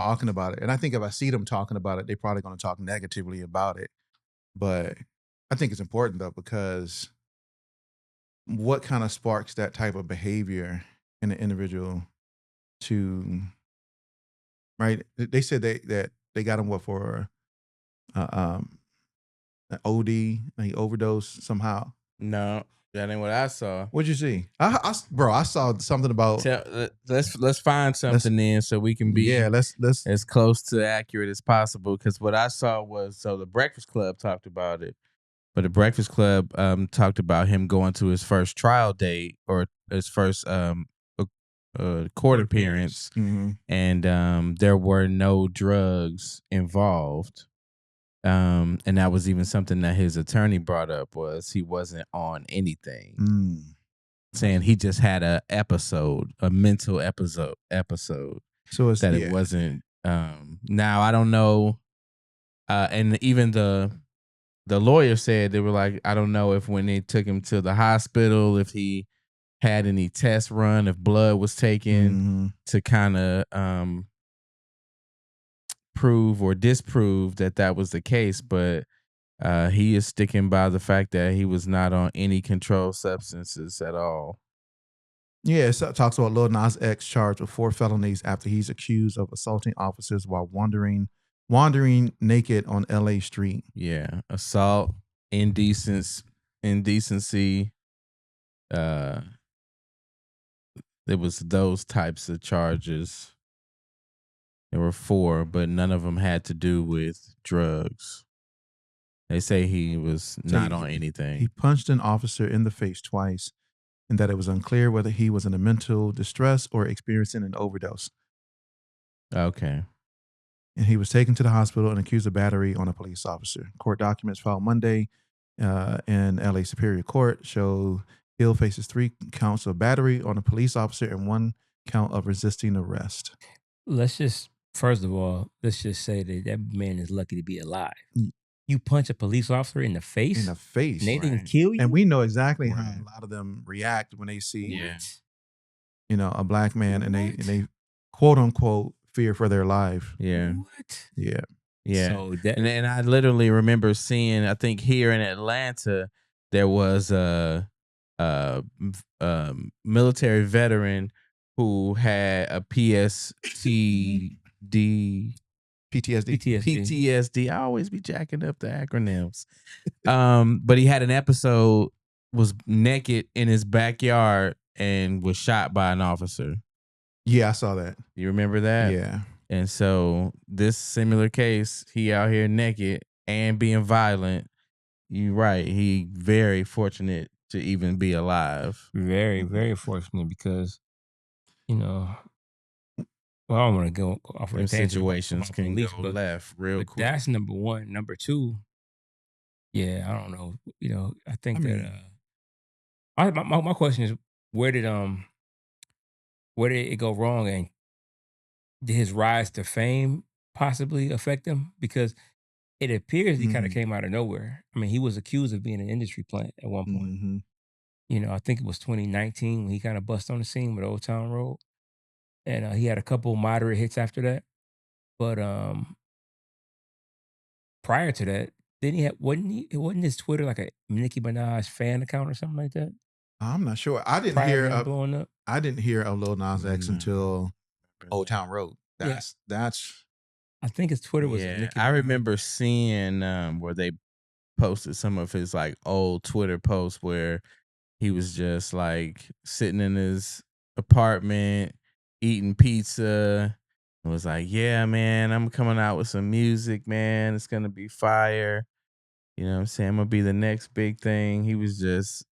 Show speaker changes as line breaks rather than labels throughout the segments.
talking about it. And I think if I see them talking about it, they're probably going to talk negatively about it. But I think it's important though, because what kind of sparks that type of behavior in an individual to, right? They said that they got him for an OD, he overdosed somehow.
No, that ain't what I saw.
What'd you see? Bro, I saw something about.
Let's find something then so we can be
let's
as close to accurate as possible. Because what I saw was the Breakfast Club talked about it, but the Breakfast Club talked about him going to his first trial date or his first court appearance, and there were no drugs involved. And that was even something that his attorney brought up, was he wasn't on anything, saying he just had a mental episode. So it's that it wasn't. Now I don't know, and even the lawyer said, they were like, I don't know if when they took him to the hospital, if he had any tests run, if blood was taken to kind of prove or disprove that was the case, but he is sticking by the fact that he was not on any controlled substances at all.
Yeah, it talks about Lil Nas X charged with 4 felonies after he's accused of assaulting officers while wandering naked on LA street.
Yeah, assault, indecency. It was those types of charges. There were 4, but none of them had to do with drugs. They say he was not on anything.
He punched an officer in the face twice, and that it was unclear whether he was in a mental distress or experiencing an overdose.
Okay.
And he was taken to the hospital and accused of battery on a police officer. Court documents filed Monday in LA Superior Court show Hill faces 3 counts of battery on a police officer and 1 count of resisting arrest.
First of all, let's just say that man is lucky to be alive. You punch a police officer in the face?
In the face.
And they didn't kill you?
And we know exactly how a lot of them react when they see, a black man and they quote unquote fear for their life.
Yeah.
What?
Yeah.
Yeah. So and I literally remember seeing, I think here in Atlanta, there was a military veteran who had a PTSD. I always be jacking up the acronyms. But he had an episode, was naked in his backyard and was shot by an officer.
Yeah, I saw that.
You remember that?
Yeah.
And so this similar case, he out here naked and being violent. You're right. He very fortunate to even be alive.
Very, very fortunate because, well, I don't want to go off of the
situations can go left real quick.
That's number 1. Number 2, yeah, I don't know. I think my question is, where did it go wrong, and did his rise to fame possibly affect him? Because it appears he kind of came out of nowhere. I mean, he was accused of being an industry plant at one point. I think it was 2019 when he kind of bust on the scene with Old Town Road. And he had a couple moderate hits after that. But prior to that, wasn't his Twitter like a Nicki Minaj fan account or something like that?
I'm not sure. I didn't
blowing up.
I didn't hear of Lil Nas X until Old Town Road. That's
I think his Twitter was
Nicki Minaj. I remember seeing where they posted some of his like old Twitter posts where he was just like sitting in his apartment eating pizza. It was like, yeah, man, I'm coming out with some music, man. It's going to be fire. You know what I'm saying? I'm going to be the next big thing. He was just...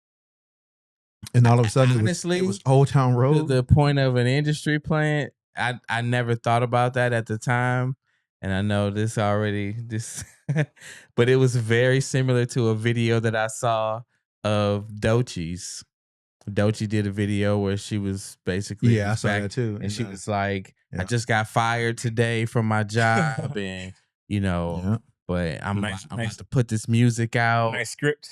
And all of a sudden,
honestly,
it was Old Town Road.
To the point of an industry plant, I never thought about that at the time. And I know this, but it was very similar to a video that I saw of Doechie's. Doechii did a video where she was basically
I saw that too,
and she was like, "I just got fired today from my job, and but I'm about to put this music out."
Nice script.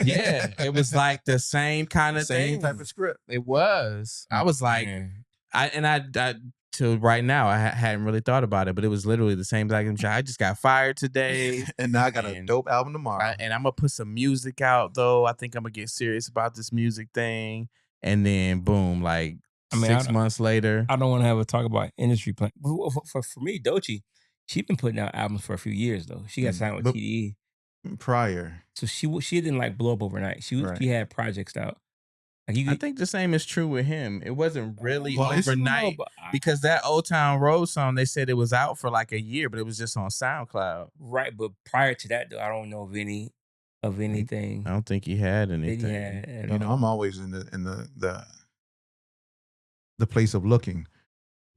Yeah, it was like the same kind of
same type of script.
It was. I was like, I till right now, I hadn't really thought about it, but it was literally the same exact shit. I just got fired today,
and now I got a dope album tomorrow.
and I'm gonna put some music out though. I think I'm gonna get serious about this music thing, and then boom, like 6 months later.
I don't want to have a talk about industry plan. For me, Doechii, she been putting out albums for a few years though. She got signed with TDE
prior,
so she didn't like blow up overnight. She had projects out. Like
I think the same is true with him. It wasn't really overnight because that Old Town Road song, they said it was out for like a year, but it was just on SoundCloud.
Right, but prior to that, though, I don't know of anything.
I don't think he had anything.
You know, I'm always in the place of looking.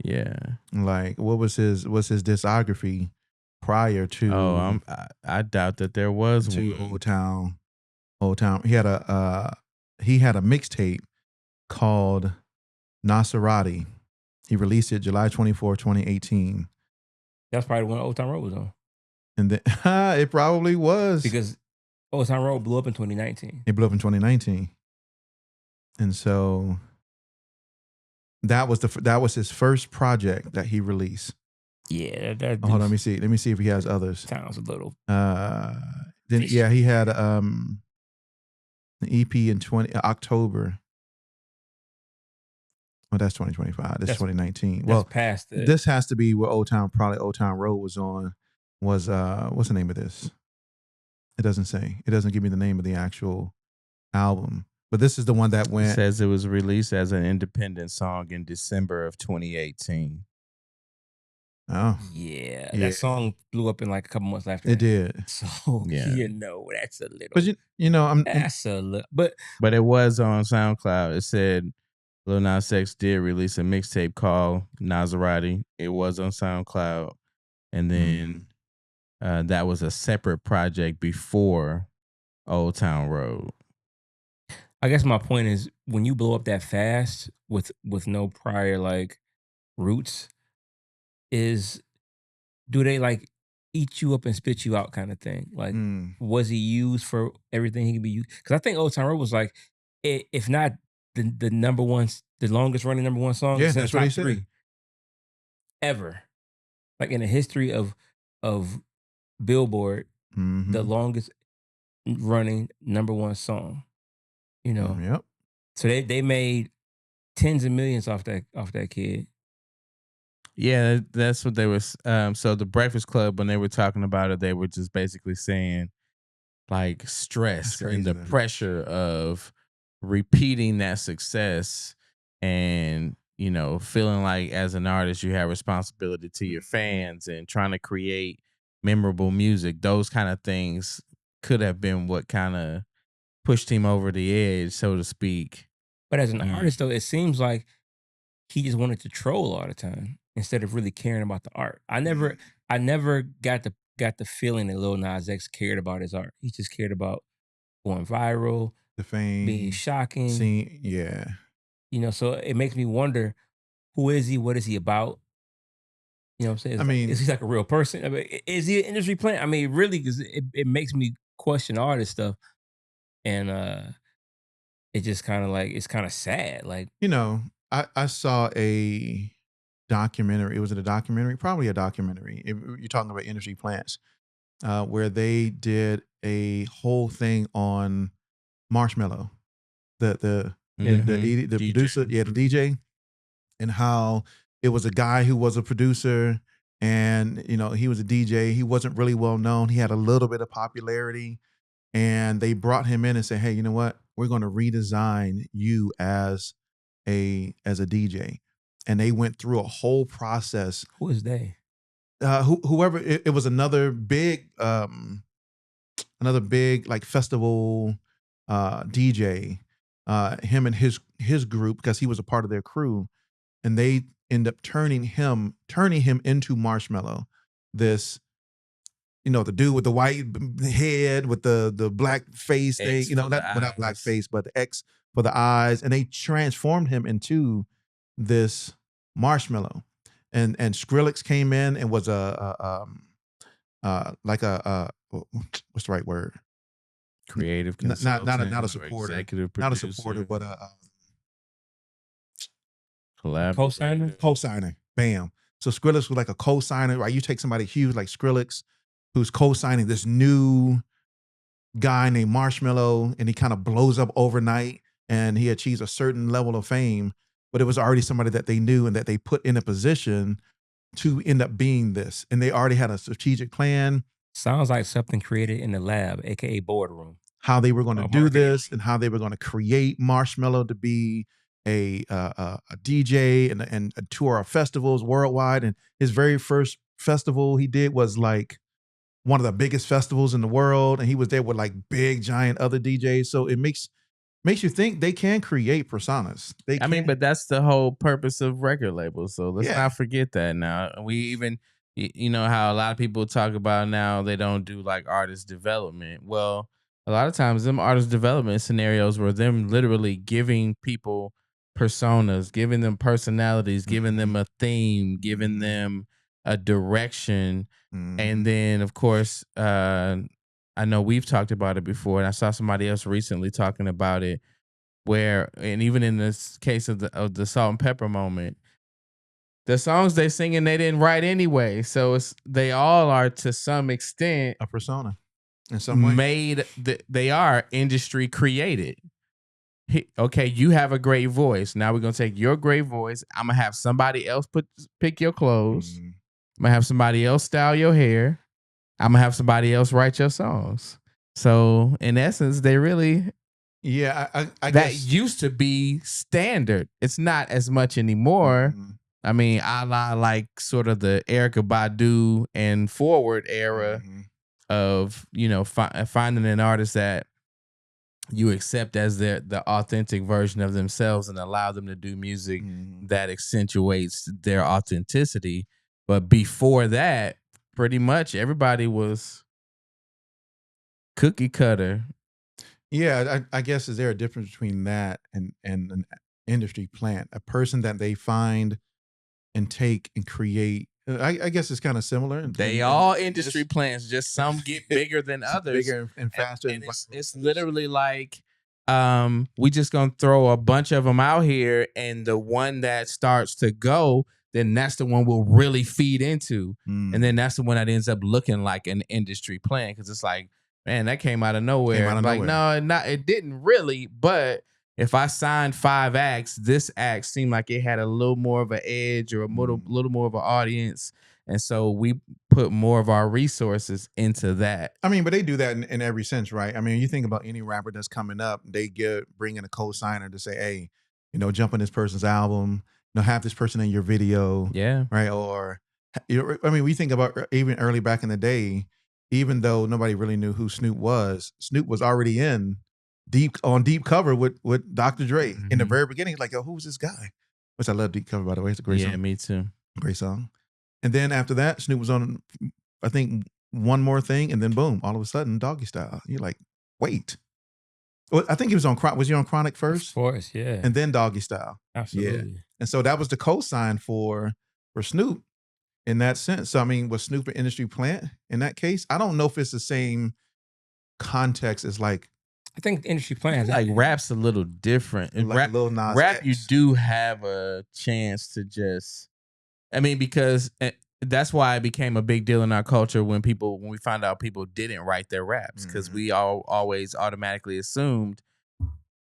Yeah,
like what was his discography prior to?
Oh, I doubt that there was
to Old Town. He had a mixtape called Nasarati. He released it July 24, 2018.
That's probably when Old Town Road was on.
And then it probably was.
Because Old Town Road blew up in 2019.
It blew up in 2019. And so that was his first project that he released.
Yeah.
Hold on, let me see. Let me see if he has others.
Sounds a little.
He had an EP in October. Well, that's 2025. That's 2019. Well,
past it.
This has to be where Old Town Road was on. Was what's the name of this? It doesn't say. It doesn't give me the name of the actual album. But this is the one that went.
It says it was released as an independent song in December of 2018.
Oh.
Yeah. That song blew up in like a couple months after.
It did.
So you know, that's a little.
But you know,
that's a little.
But it was on SoundCloud. It said Lil Nas X did release a mixtape called Nasarati. It was on SoundCloud, and then that was a separate project before Old Town Road.
I guess my point is when you blow up that fast with no prior like roots, do they like eat you up and spit you out kind of thing? Like, was he used for everything he could be used? Because I think Old Town Road was like, if not the number one, the longest running number one song.
Yeah, that's what he said.
Ever, like in the history of Billboard, the longest running number one song. You know.
Yep.
So they made tens of millions off that kid.
Yeah, that's what they was. So the Breakfast Club, when they were talking about it, they were just basically saying like stress and the pressure of repeating that success, and you know, feeling like as an artist you have responsibility to your fans and trying to create memorable music. Those kind of things could have been what kind of pushed him over the edge, so to speak.
But as an artist, though, it seems like he just wanted to troll all the time instead of really caring about the art. I never got the feeling that Lil Nas X cared about his art. He just cared about going viral,
the fame,
being shocking.
Yeah.
You know, so it makes me wonder, who is he? What is he about? You know what I'm saying? Is he like a real person? I mean, is he an industry plant? I mean, really, because it makes me question all this stuff. And it just kind of like, it's kind of sad. Like,
you know, I saw a documentary. Was it a documentary? Probably a documentary. You're talking about industry plants, where they did a whole thing on Marshmello, the producer, the DJ, and how it was a guy who was a producer, and you know, he was a DJ. He wasn't really well known. He had a little bit of popularity. And they brought him in and said, hey, you know what? We're going to redesign you as a DJ. And they went through a whole process.
Who is they?
Whoever, it was another big like festival DJ, him and his group, because he was a part of their crew. And they end up turning him into Marshmello, this, you know, the dude with the white head with the black face thing, you know, not black face, but the X for the eyes. And they transformed him into this Marshmello. And Skrillex came in and was what's the right word?
Creative
consultant. Not a supporter.
Executive
producer.
Not a supporter,
but
co-signer?
Co-signer. bam. So Skrillex was like a co-signer, right? You take somebody huge like Skrillex, who's co-signing this new guy named Marshmello, and he kind of blows up overnight and he achieves a certain level of fame, but it was already somebody that they knew and that they put in a position to end up being this. And they already had a strategic plan.
Sounds like something created in the lab, aka boardroom.
How they were going to do this and how they were going to create Marshmello to be a DJ and tour of festivals worldwide. And his very first festival he did was like one of the biggest festivals in the world, and he was there with like big giant other DJs. So it makes you think they can create personas.
I mean, but that's the whole purpose of record labels. So let's not forget that. Now we even, you know how a lot of people talk about now they don't do like artist development. Well, a lot of times them artist development scenarios were them literally giving people personas, giving them personalities, giving them a theme, giving them a direction. And then, of course, I know we've talked about it before, and I saw somebody else recently talking about it, where, and even in this case of the Salt and Pepper moment, the songs they singing they didn't write anyway, so they all are to some extent
a persona in some way.
They are industry created. Okay, you have a great voice. Now we're gonna take your great voice. I'm gonna have somebody else pick your clothes. I'm gonna have somebody else style your hair. I'm gonna have somebody else write your songs. So in essence, they really,
I
that
guess
used to be standard. It's not as much anymore. I mean, a la like sort of the Erykah Badu and Forward era of, you know, finding an artist that you accept as the authentic version of themselves and allow them to do music that accentuates their authenticity. But before that, pretty much everybody was cookie cutter.
Yeah, I guess is there a difference between that and an industry plant? A person that they find and take and create. I guess it's kind of similar.
They all industry plants, just some get bigger than others.
Bigger and faster.
And it's literally like, we just gonna throw a bunch of them out here, and the one that starts to go, then that's the one we'll really feed into. And then that's the one that ends up looking like an industry plan, because it's like, man, that came out of nowhere. No, it didn't really. But if I signed 5 acts, this act seemed like it had a little more of an edge or a little more of an audience. And so we put more of our resources into that.
I mean, but they do that in every sense, right? I mean, you think about any rapper that's coming up, they bring in a co-signer to say, hey, you know, jump on this person's album, you know, have this person in your video.
Yeah.
Right. Or, I mean, we think about even early back in the day, even though nobody really knew who Snoop was already on deep cover with Dr. Dre in the very beginning. Like, yo, who's this guy? Which I love deep cover, by the way. It's a great song.
Yeah, me too.
Great song. And then after that, Snoop was on, I think, One More Thing, and then boom, all of a sudden, Doggy Style. You're like, wait. Well, I think he was on was he on Chronic first?
Of course, yeah.
And then Doggy Style.
Absolutely.
Yeah. And so that was the co-sign for Snoop in that sense. So I mean, was Snoop an industry plant in that case? I don't know if it's the same context as like,
I think industry plant
like rap's a little different.
Like Lil Nas
rap,
X.
you do have a chance to just, I mean, because that's why it became a big deal in our culture when we found out people didn't write their raps, because we always automatically assumed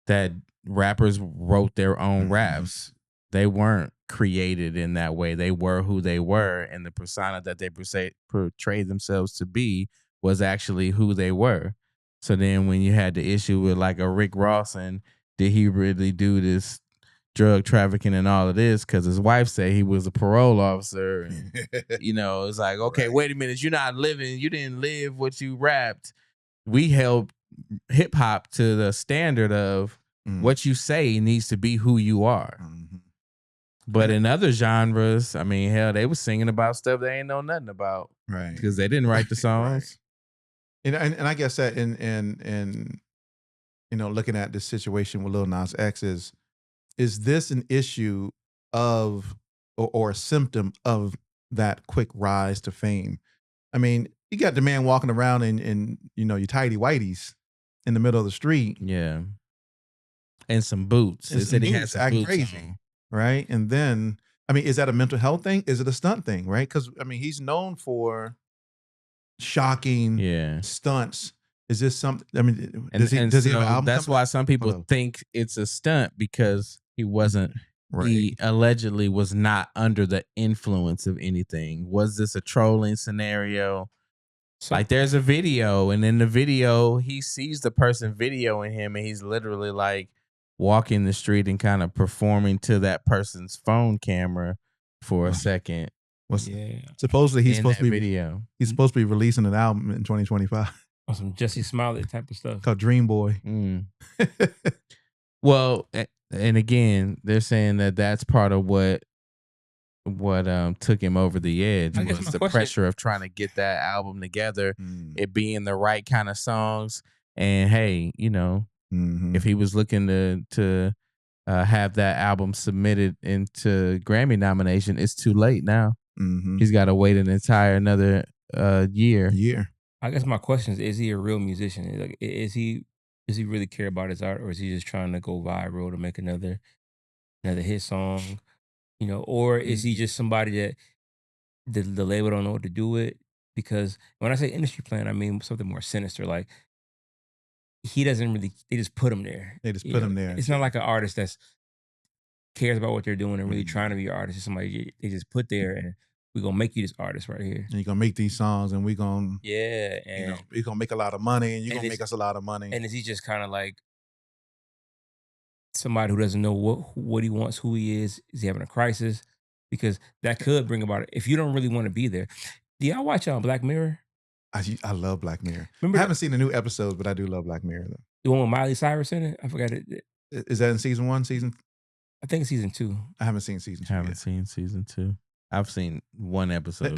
that rappers wrote their own raps. They weren't created in that way. They were who they were, and the persona that they portrayed themselves to be was actually who they were. So then when you had the issue with like a Rick Ross, and did he really do this drug trafficking and all of this because his wife said he was a parole officer, and you know, it's like, okay, wait a minute, you didn't live what you rapped. We held hip hop to the standard of what you say needs to be who you are. But in other genres, I mean, hell, they was singing about stuff they ain't know nothing about,
right?
Because they didn't write the songs.
And I guess that in you know, looking at this situation with Lil Nas X, is this an issue of or a symptom of that quick rise to fame? I mean, you got the man walking around in you know, your tidy whities in the middle of the street,
and some boots.
And
they said he had some
acting
boots
crazy,
on.
right? And then I mean, is that a mental health thing? Is it a stunt thing? Right? Because I mean, he's known for shocking stunts. Is this something? I mean, does he have an album?
That's why some people think it's a stunt because he wasn't.
Right.
He allegedly was not under the influence of anything. Was this a trolling scenario? So, like, there's a video, and in the video, he sees the person videoing him, and he's literally like walking the street and kind of performing to that person's phone camera for a second.
Supposedly he's supposed to be He's supposed to be releasing an album in 2025.
Some Jesse Smollett type of stuff
called Dream Boy.
Well, and again, they're saying that that's part of what took him over the edge was the pressure of trying to get that album together, it being the right kind of songs, and hey, you know, if he was looking to have that album submitted into Grammy nomination, it's too late now. He's got to wait an entire another year.
I guess my question is he a real musician? Like, is he really care about his art, or is he just trying to go viral to make another hit song? You know, or is he just somebody that the label don't know what to do with? Because when I say industry plan, I mean something more sinister. Like, he doesn't really, they just put him there.
They just put him there.
It's not like an artist that's cares about what they're doing and really trying to be an artist. It's somebody they just put there, and we're going to make you this artist right here.
And you're going to make these songs, and we're going to,
and
you know, we're going to make a lot of money, and you're going to make us a lot of money.
And is he just kind of like somebody who doesn't know what he wants, who he is he having a crisis? Because that could bring about it. If you don't really want to be there. Do y'all watch Black Mirror?
I love Black Mirror. I haven't seen the new episodes, but I do love Black Mirror, though.
The one with Miley Cyrus in it? I forgot it.
Is that in season 1?
I think it's season 2.
I haven't seen season 2
Haven't seen season 2. I've seen one episode.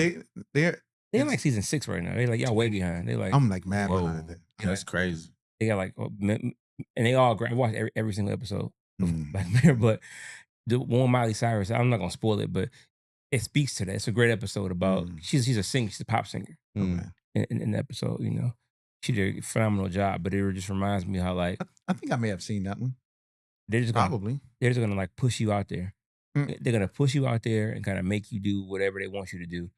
They're in like season 6 right now. They're like, y'all way behind. They're like,
I'm like mad behind it.
Yeah, that's crazy.
They got like, and they all I watched every single episode of Black Mirror, but the one Miley Cyrus, I'm not gonna spoil it, but it speaks to that. It's a great episode about she's a singer, she's a pop singer in the episode. You know, she did a phenomenal job, but it just reminds me how like
I think I may have seen that one.
They're just gonna like push you out there. They're gonna push you out there and kind of make you do whatever they want you to do,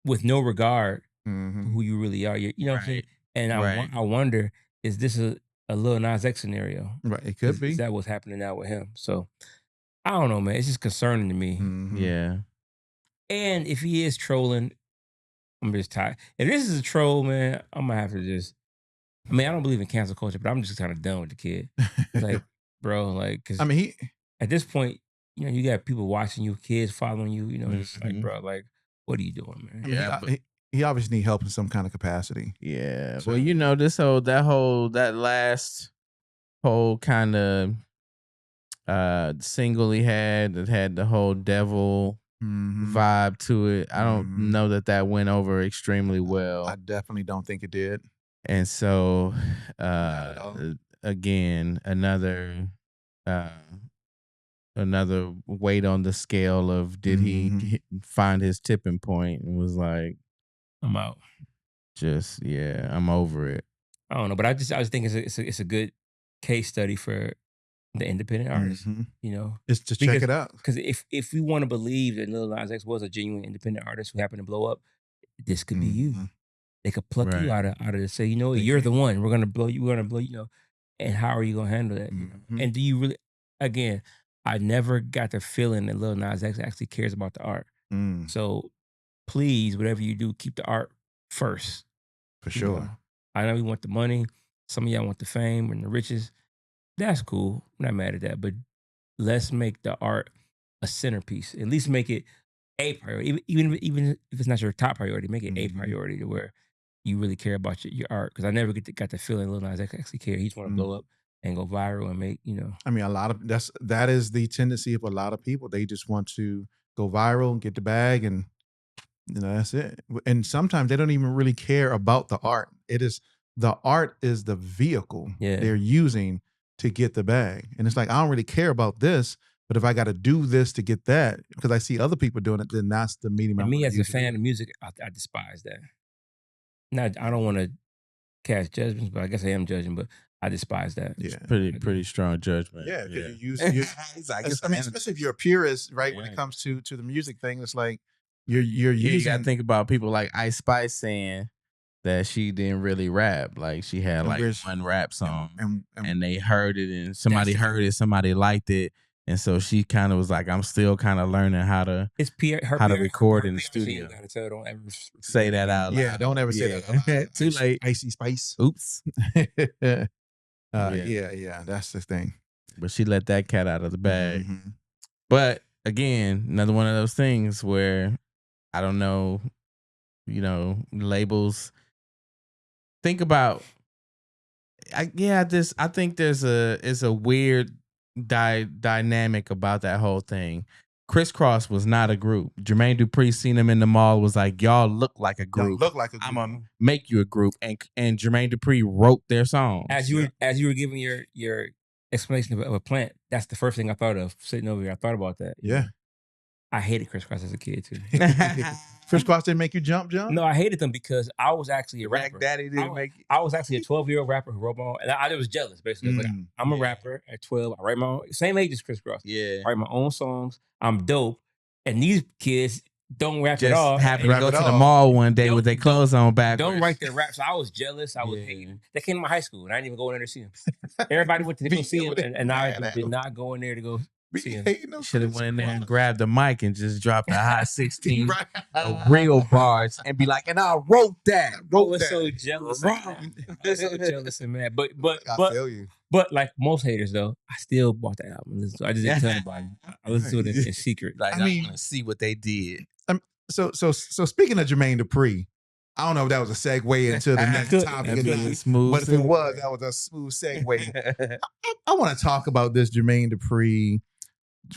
with no regard for who you really are. You know what I'm saying? And I wonder, is this a Lil Nas X scenario?
Right, it could be.
Is that what's happening now with him? So I don't know, man. It's just concerning to me.
Yeah.
And if he is trolling, I'm just tired. If this is a troll, man, I'm gonna have to just. I mean, I don't believe in cancel culture, but I'm just kind of done with the kid. It's like, bro, like, cause
I mean,
at this point, you know, you got people watching you, kids following you. You know, it's like, bro, like, what are you doing, man?
Yeah, he obviously need help in some kind of capacity.
Yeah. So, well, you know, that last whole kind of single he had that had the whole devil vibe to it. I don't know that went over extremely well.
I definitely don't think it did.
And so, again, another weight on the scale of did he find his tipping point and was like,
I'm out.
Just I'm over it.
I don't know, but I just think it's a good case study for the independent artist. You know,
just to check it out.
Because if we want to believe that Lil Nas X was a genuine independent artist who happened to blow up, this could be you. They could pluck you out of the say, you know, you're the one. We're gonna blow you. We're gonna blow you know. And how are you gonna handle that? You know? And do you really? Again, I never got the feeling that Lil Nas X actually cares about the art. So please, whatever you do, keep the art first.
For sure.
Know? I know you want the money. Some of y'all want the fame and the riches. That's cool. I'm not mad at that. But let's make the art a centerpiece. At least make it a priority. Even if it's not your top priority, make it a priority to where you really care about your art. Because I never got the feeling Lil Nas X actually care. He just want to blow up and go viral and make, you know.
I mean, that is the tendency of a lot of people. They just want to go viral and get the bag, and you know, that's it. And sometimes they don't even really care about the art. The art is the vehicle they're using to get the bag. And it's like, I don't really care about this, but if I got to do this to get that, because I see other people doing it, then that's the medium.
For me, as a fan of music, I despise that. Now, I don't want to cast judgments, but I guess I am judging. But I despise that.
Yeah.
Pretty strong judgment.
Yeah, because you use.
He's like,
I mean, especially if you're a purist, right? When it comes to the music thing, it's like you're using.
You gotta think about people like Ice Spice saying that she didn't really rap. Like she had like one rap song, and they heard it, and somebody heard it, somebody liked it, and so she kind of was like, "I'm still kind of learning how to record in the studio."
Gotta tell her, don't ever
say that out loud.
Yeah, don't ever say that.
Too late.
Icy Spice.
Oops.
Yeah, that's the thing.
But she let that cat out of the bag. Mm-hmm. But again, another one of those things where I don't know, labels. Think about, I think there's a weird dynamic about that whole thing. Kris Kross was not a group. Jermaine Dupri seen him in the mall, was like, y'all look like a group. I'm gonna make you a group. And Jermaine Dupri wrote their songs.
As you were giving your explanation of a plant, that's the first thing I thought of sitting over here. I thought about that.
Yeah.
I hated Kris Kross as a kid too.
Kris Kross didn't make you jump?
No, I hated them because I was actually a rapper.
Daddy didn't make you.
I was actually a 12-year-old rapper who wrote my own, and I was jealous basically. Like, I'm a rapper at 12. I write my own, same age as Kris Kross.
Yeah,
I write my own songs. I'm dope, and these kids don't rap
just
at all.
Happen to go to the mall one day with their clothes on backwards.
Don't write their raps. So I was jealous. I was hating. They came to my high school, and I didn't even go in there to see them. Everybody went to go see them, and I did not go in there to go.
Should have went in there and grabbed the mic and just dropped a high 16 of real bars and be like, and I wrote that.
I was so jealous. I'm so jealous and mad. But
I feel you.
But like most haters though, I still bought the album. So I just didn't tell anybody. I listened to it in secret.
Like I want to see what they did.
So speaking of Jermaine Dupri, I don't know if that was a segue into the next topic.
Smooth,
but if it was, that was a smooth segue. I want to talk about this Jermaine Dupri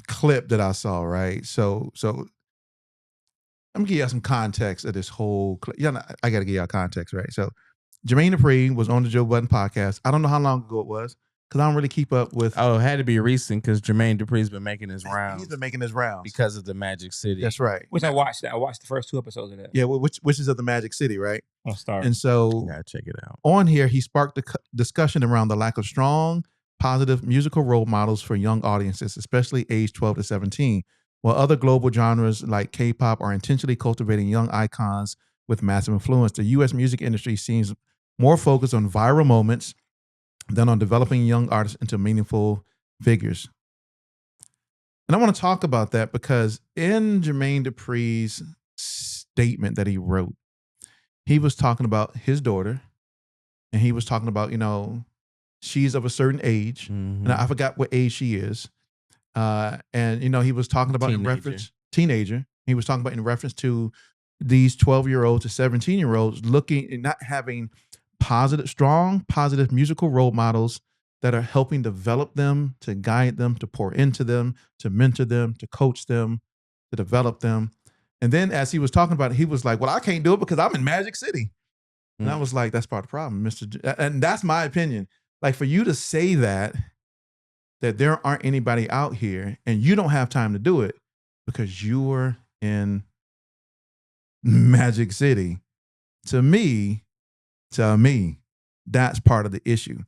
clip that I saw, right? So let me give y'all some context of this whole clip. I got to give y'all context, right? So Jermaine Dupri was on the Joe Budden podcast. I don't know how long ago it was because I don't really keep up with.
Oh, it had to be recent because Jermaine Dupri's been making his rounds.
He's been making his rounds
because of the Magic City.
That's right.
Which I watched. I watched the first 2 episodes of that.
Yeah, which is of the Magic City, right?
On Star.
And so
you gotta check it out.
On here, he sparked the discussion around the lack of strong, positive musical role models for young audiences, especially age 12 to 17, while other global genres like K-pop are intentionally cultivating young icons with massive influence. The U.S. music industry seems more focused on viral moments than on developing young artists into meaningful figures. And I want to talk about that because in Jermaine Dupri's statement that he wrote, he was talking about his daughter, and he was talking about, she's of a certain age, and I forgot what age she is. And, he was talking about teenager. He was talking about in reference to these 12-year-olds to 17-year-olds looking and not having strong, positive musical role models that are helping develop them, to guide them, to pour into them, to mentor them, to coach them, to develop them. And then as he was talking about it, he was like, well, I can't do it because I'm in Magic City. And I was like, that's part of the problem, Mr. And that's my opinion. Like for you to say that there aren't anybody out here and you don't have time to do it because you're in Magic City. To me, that's part of the issue.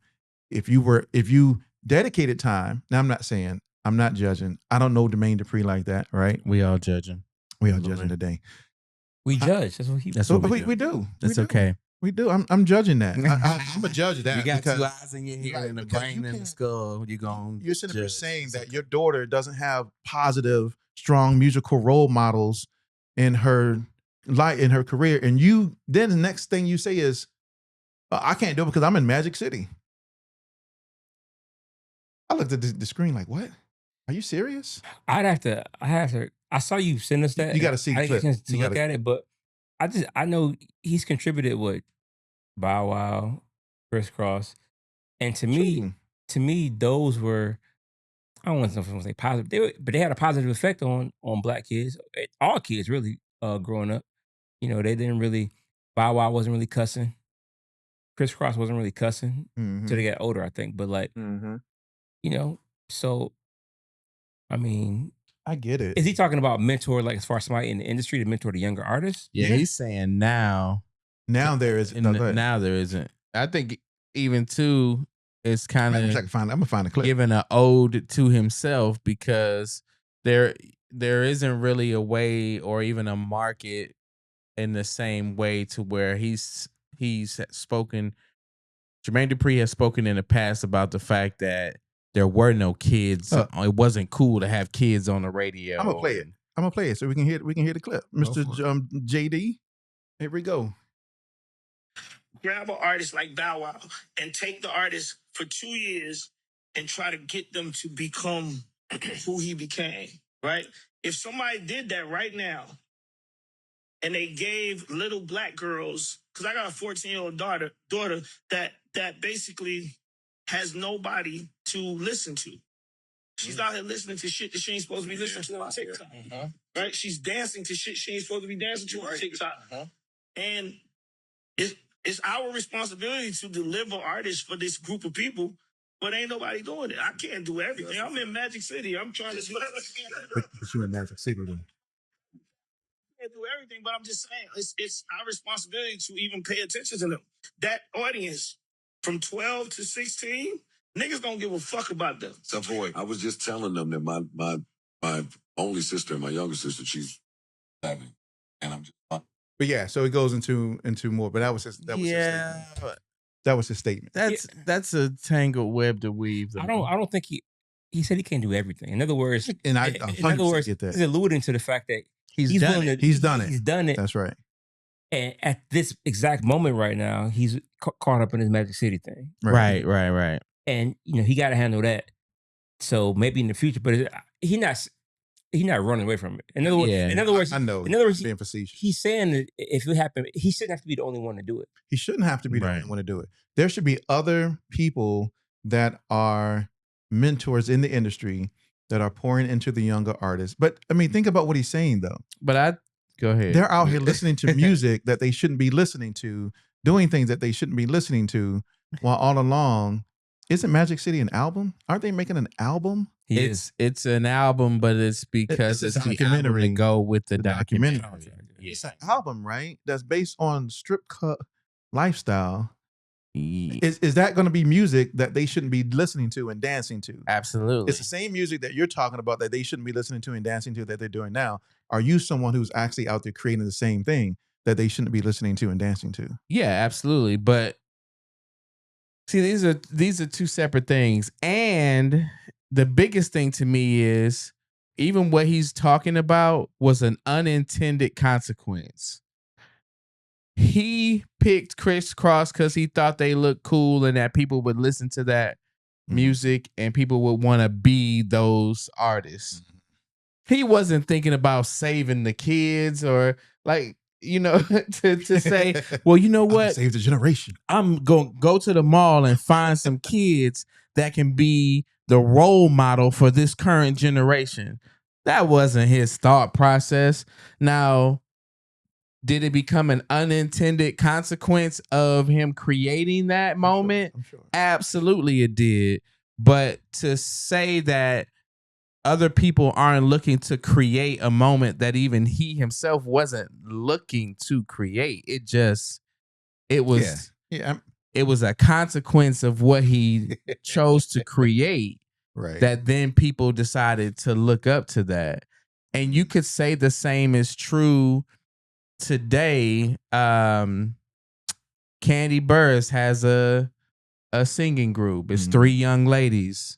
If you dedicated time, now I'm not judging. I don't know Jermaine Dupri like that, right?
We all judging.
We all judging today.
We judge. That's what
we do.
That's okay.
We do. I'm judging that. I'm a judge of that.
You got 2 eyes in your head and a brain in the skull. You're
sitting there saying that your daughter doesn't have positive, strong musical role models in her career, and then the next thing you say is, I can't do it because I'm in Magic City. I looked at the screen like, what? Are you serious?
I have to. I saw you send us that.
You got to see the clip.
To look at it, but I know he's contributed with Bow Wow, Kris Kross, and to me, those were, I don't want to say positive, but they had a positive effect on Black kids, all kids really, growing up. They didn't really. Bow Wow wasn't really cussing. Kris Kross wasn't really cussing until they got older, I think. But so I mean,
I get it.
Is he talking about mentor, like as far as somebody in the industry to mentor the younger artists?
Yeah, he's saying now.
Now there isn't.
Now there isn't. I think even too, is kind
I wish I
of
could find. I'm gonna find a clip.
giving an ode to himself because there isn't really a way or even a market in the same way to where he's spoken. Jermaine Dupri has spoken in the past about the fact that there were no kids. It wasn't cool to have kids on the radio.
I'm gonna play it. I'm gonna play it so we can hear the clip. Mr. JD, here we go.
Grab an artist like Bow Wow and take the artist for 2 years and try to get them to become who he became, right? If somebody did that right now and they gave little black girls, because I got a 14-year-old daughter that basically has nobody to listen to. She's out here listening to shit that she ain't supposed to be listening to on TikTok. Right? She's dancing to shit she ain't supposed to be dancing to on TikTok. And it's our responsibility to deliver artists for this group of people, but ain't nobody doing it. I can't do everything. I'm in Magic City. I'm trying to do everything.
But you in Magic City, then.
I can't do everything, but I'm just saying it's our responsibility to even pay attention to them. That audience from 12 to 16, niggas don't give a fuck about them.
So boy, I was just telling them that my only sister, my younger sister, she's 7, and I'm just.
But yeah, so it goes into more. But that was his statement. That was his statement.
That's a tangled web to weave.
I don't think he said he can't do everything. In other words,
get that.
He's alluding to the fact that
he's done it.
He's done it.
He's done it.
That's right.
And at this exact moment right now, he's caught up in his Magic City thing.
Right.
And he got to handle that. So maybe in the future, but he's not running away from it. In other words,
I know.
In other words,
being facetious.
He's saying that if it happened, he shouldn't have to be the only one to do it.
He shouldn't have to be the only one to do it. There should be other people that are mentors in the industry that are pouring into the younger artists. But I mean, think about what he's saying though.
But go ahead.
They're out here listening to music that they shouldn't be listening to, doing things that they shouldn't be listening to, while all along, isn't Magic City an album? Aren't they making an album?
It's an album, but it's because it's the documentary to go with the documentary.
Yeah. It's an album, right? That's based on strip club lifestyle. Yeah. Is that going to be music that they shouldn't be listening to and dancing to?
Absolutely.
It's the same music that you're talking about that they shouldn't be listening to and dancing to that they're doing now. Are you someone who's actually out there creating the same thing that they shouldn't be listening to and dancing to?
Yeah, absolutely. But see, these are two separate things. And the biggest thing to me is even what he's talking about was an unintended consequence. He picked Kris Kross because he thought they looked cool and that people would listen to that music and people would want to be those artists. He wasn't thinking about saving the kids or to say, well, you know what?
Save the generation.
I'm going to go to the mall and find some kids that can be the role model for this current generation. That wasn't his thought process. Now, did it become an unintended consequence of him creating that moment?
I'm sure.
Absolutely it did. But to say that other people aren't looking to create a moment that even he himself wasn't looking to create, it was a consequence of what he chose to create.
Right.
That then people decided to look up to that. And you could say the same is true today. Candy Burris has a singing group. It's 3 young ladies.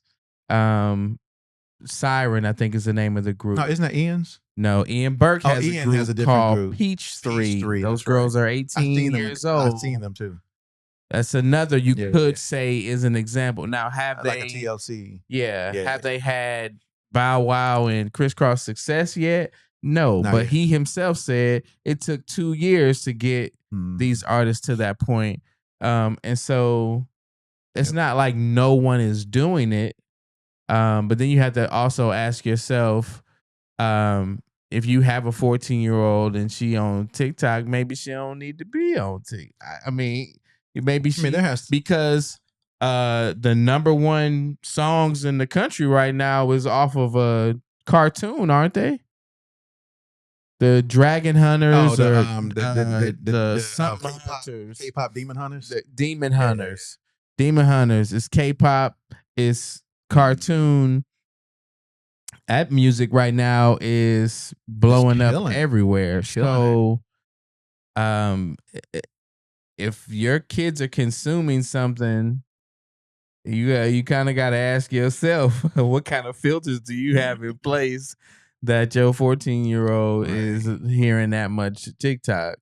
Siren, I think is the name of the group.
No, isn't that Ian's?
No, Ian Burke has a group
different
called
group.
Peach 3. Those
That's
girls
right.
are 18 years old.
I've seen them too.
That's another you could say is an example. Now, have they
like a TLC?
Have they had Bow Wow and Kris Kross success yet? No, but he himself said it took 2 years to get these artists to that point. And so it's not like no one is doing it. But then you have to also ask yourself, if you have a 14-year-old and she on TikTok, maybe she don't need to be on TikTok. I mean, maybe she because the number one songs in the country right now is off of a cartoon, aren't they? The Dragon Hunters
the
Something Hunters.
K-pop Demon Hunters.
The Demon Hunters. Demon Hunters, it's K-pop, it's cartoon. That music right now is blowing up
killing it.
everywhere.
Killing
So, if your kids are consuming something, you kind of got to ask yourself, what kind of filters do you have in place that your 14-year-old is hearing that much TikTok?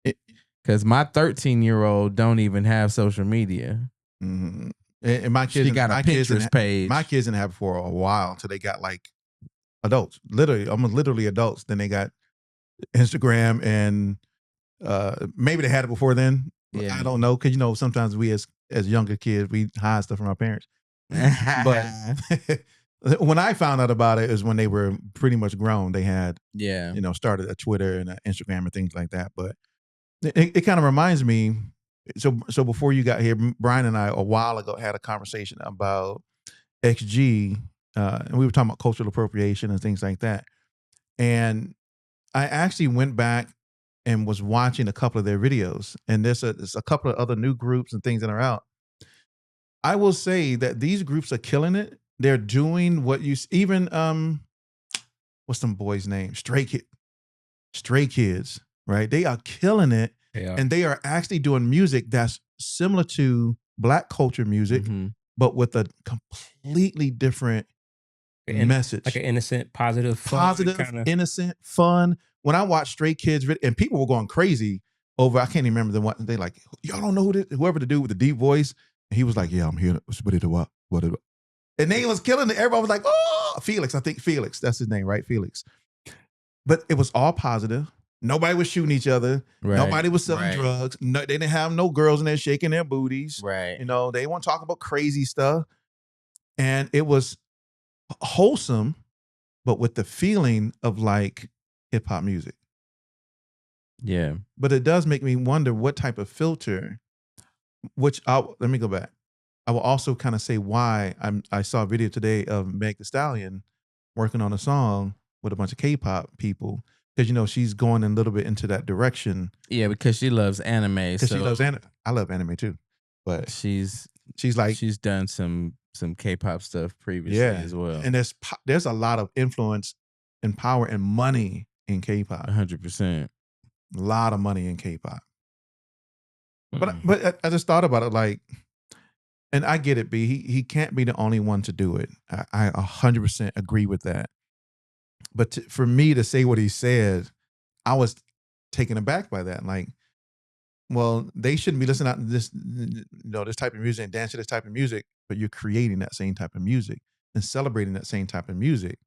Because my 13-year-old don't even have social media.
Mm-hmm. And my kids,
she got a Pinterest page.
My kids didn't have it for a while until they got like adults, almost literally adults. Then they got Instagram, and maybe they had it before then. Yeah. I don't know, because sometimes we as younger kids we hide stuff from our parents. But when I found out about it is when they were pretty much grown. They had started a Twitter and an Instagram and things like that. But it kind of reminds me. So before you got here, Brian and I a while ago had a conversation about XG, and we were talking about cultural appropriation and things like that. And I actually went back and was watching a couple of their videos, and there's a couple of other new groups and things that are out. I will say that these groups are killing it. They're doing what you even what's some boys' name? Stray Kids, right? They are killing it. Yeah. And they are actually doing music that's similar to Black culture music, but with a completely different message.
Like an innocent, positive,
innocent, fun. When I watched Stray Kids, and people were going crazy over, I can't even remember the one. They like, y'all don't know whoever the dude with the deep voice. And he was like, yeah, I'm here. What? And they was killing it. Everybody was like, oh, Felix. I think Felix. That's his name, right? Felix. But it was all positive. Nobody was shooting each other. Right. Nobody was selling drugs. No, they didn't have no girls in there shaking their booties.
Right.
They weren't talking about crazy stuff. And it was wholesome, but with the feeling of like hip hop music.
Yeah.
But it does make me wonder what type of filter, let me go back. I will also kind of say why I saw a video today of Meg Thee Stallion working on a song with a bunch of K-pop people. Because she's going a little bit into that direction.
Yeah, because she loves anime.
Because she loves anime. I love anime too, but she's
done some K-pop stuff previously as well.
And there's a lot of influence and power and money in K-pop.
100%.
A lot of money in K-pop. But I just thought about it like, and I get it, B. He can't be the only one to do it. I 100% agree with that. But for me to say what he said, I was taken aback by that. Like, well, they shouldn't be listening to this, this type of music and dance to this type of music, but you're creating that same type of music and celebrating that same type of music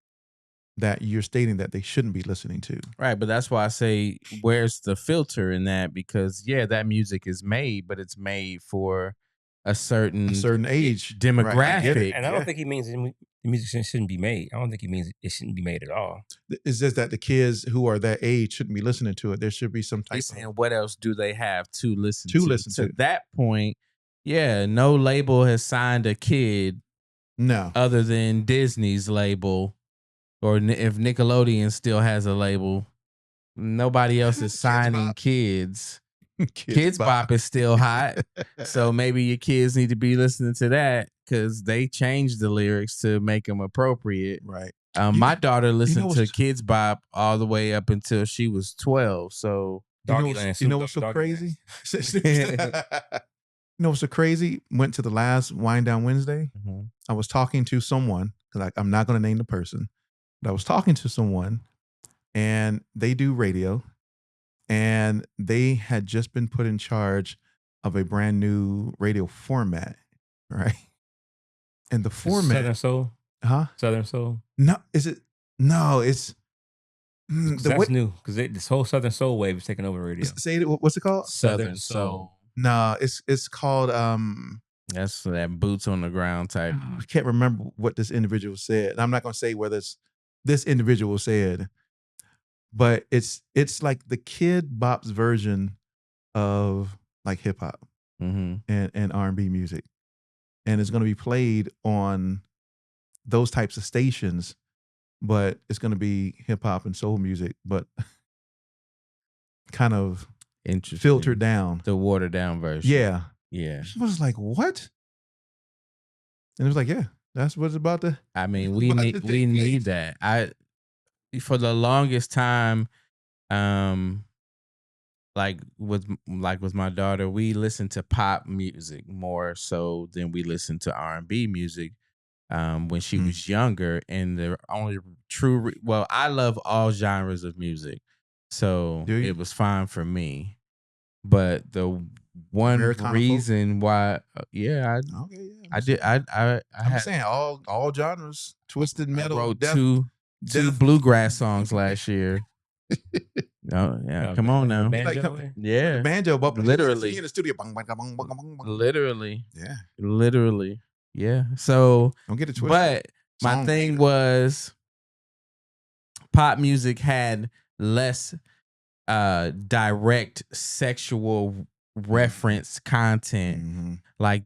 that you're stating that they shouldn't be listening to.
Right, but that's why I say, where's the filter in that? Because, that music is made, but it's made for a certain
age
demographic.
Right. And I don't think he means the music shouldn't be made. I don't think he means it shouldn't be made at all.
It's just that the kids who are that age shouldn't be listening to it. There should be some type
of... what else do they have to listen to? To that point, no label has signed a kid other than Disney's label, or if Nickelodeon still has a label, nobody else is signing kids. Kids Bop is still hot. So maybe your kids need to be listening to that because they changed the lyrics to make them appropriate.
Right.
My daughter listened to Kids Bop all the way up until she was 12. So
you know what's so crazy? You know what's so crazy? Went to the last Wind Down Wednesday. Mm-hmm. I was talking to someone, because I'm not going to name the person, but I was talking to someone, and they do radio. And they had just been put in charge of a brand new radio format, right? And the format...
Southern Soul?
Huh?
Southern Soul?
No, is it? No, it's...
That's new, because this whole Southern Soul wave is taking over radio.
Say it, what's it called?
Southern Soul.
No, it's called...
That's that boots on the ground type.
I can't remember what this individual said. And I'm not going to say whether it's this individual said... But it's like the Kid Bop's version of like hip hop and R&B music, and it's going to be played on those types of stations. But it's going to be hip hop and soul music, but kind of filtered down,
the watered down version.
Yeah,
Yeah.
She was like, what? And it was like, yeah, that's what it's about to.
I mean, we need that. For the longest time, like with my daughter, we listened to pop music more so than we listened to R&B music. When she was younger, and the only true I love all genres of music, so it was fine for me. But the one reason why,
I'm saying all genres, twisted metal.
I wrote two bluegrass songs last year. Oh yeah, come on now.
Banjo?
Yeah,
banjo, but
literally
in the studio.
Literally. Yeah. So
don't get it twisted.
But my thing was, pop music had less direct sexual reference content. Like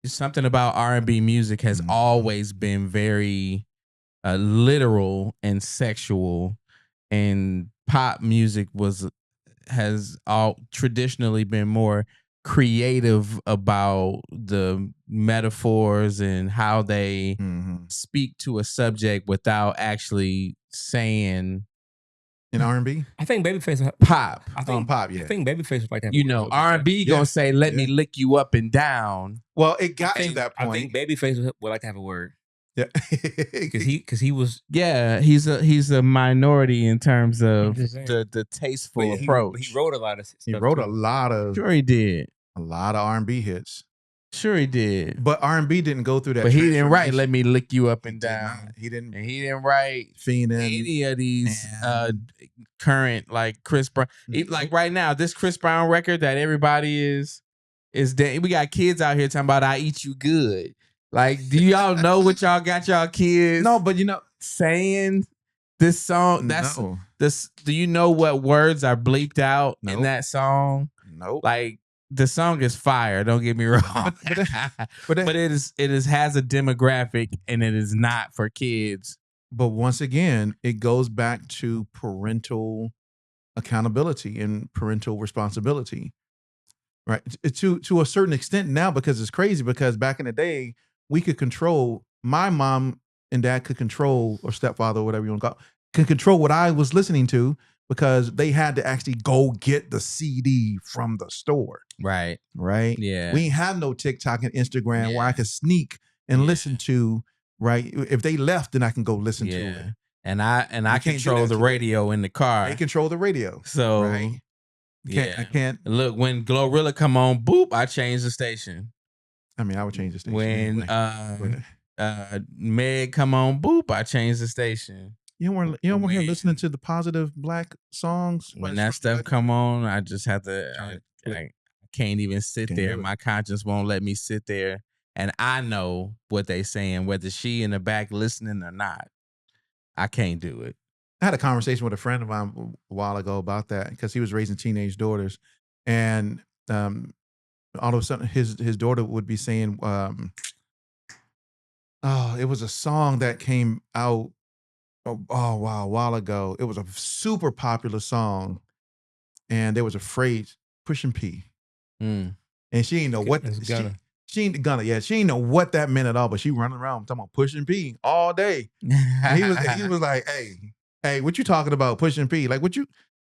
something about R&B music has always been very literal and sexual, and pop music has all traditionally been more creative about the metaphors and how they speak to a subject without actually saying.
In R&B,
I think Babyface
pop.
I think
pop. Yeah,
I think Babyface was like that.
R&B gonna say, "Let me lick you up and down."
Well, it got to that point.
I think Babyface would like to have a word.
Yeah,
because he was.
Yeah, he's a minority in terms of the tasteful approach.
He wrote a lot of stuff.
He wrote a lot of.
Sure, he did
a lot of R&B hits.
Sure, he did.
But R&B didn't go through that.
But he didn't write "Let Me Lick You Up and Down."
He didn't.
And he didn't write
Fiendin',
any of these current, like Chris Brown. Like right now, this Chris Brown record that everybody is dead. We got kids out here talking about "I Eat You Good." Like, do y'all know what y'all got y'all kids?
No, but
saying this song. That's this. Do you know what words are bleeped out in that song?
Nope.
Like, the song is fire. Don't get me wrong, but it has a demographic, and it is not for kids.
But once again, it goes back to parental accountability and parental responsibility, right? To a certain extent now, because it's crazy. Because back in the day, we could control. My mom and dad could control, or stepfather, or whatever you want to call it, could control what I was listening to, because they had to actually go get the CD from the store.
Right.
Yeah. We ain't have no TikTok and Instagram where I could sneak and listen to, right? If they left, then I can go listen to it.
And I control the radio in the car.
They control the radio.
So
right? I can't.
Look, when Glorilla come on, boop, I change the station.
I mean, I would change the station.
When Meg come on, boop, I change the station.
You don't want here listening to the positive black songs.
When that stuff come on, I just have to. I can't even sit there. My conscience won't let me sit there, and I know what they saying, whether she in the back listening or not. I can't do it.
I had a conversation with a friend of mine a while ago about that, because he was raising teenage daughters, and all of a sudden his daughter would be saying, it was a song that came out. A while ago. It was a super popular song, and there was a phrase, "pushing P," and she didn't know what she ain't gonna. Yeah, she didn't know what that meant at all. But she running around talking about pushing P all day. And he was like, "Hey, what you talking about, pushing P? Like, what you?"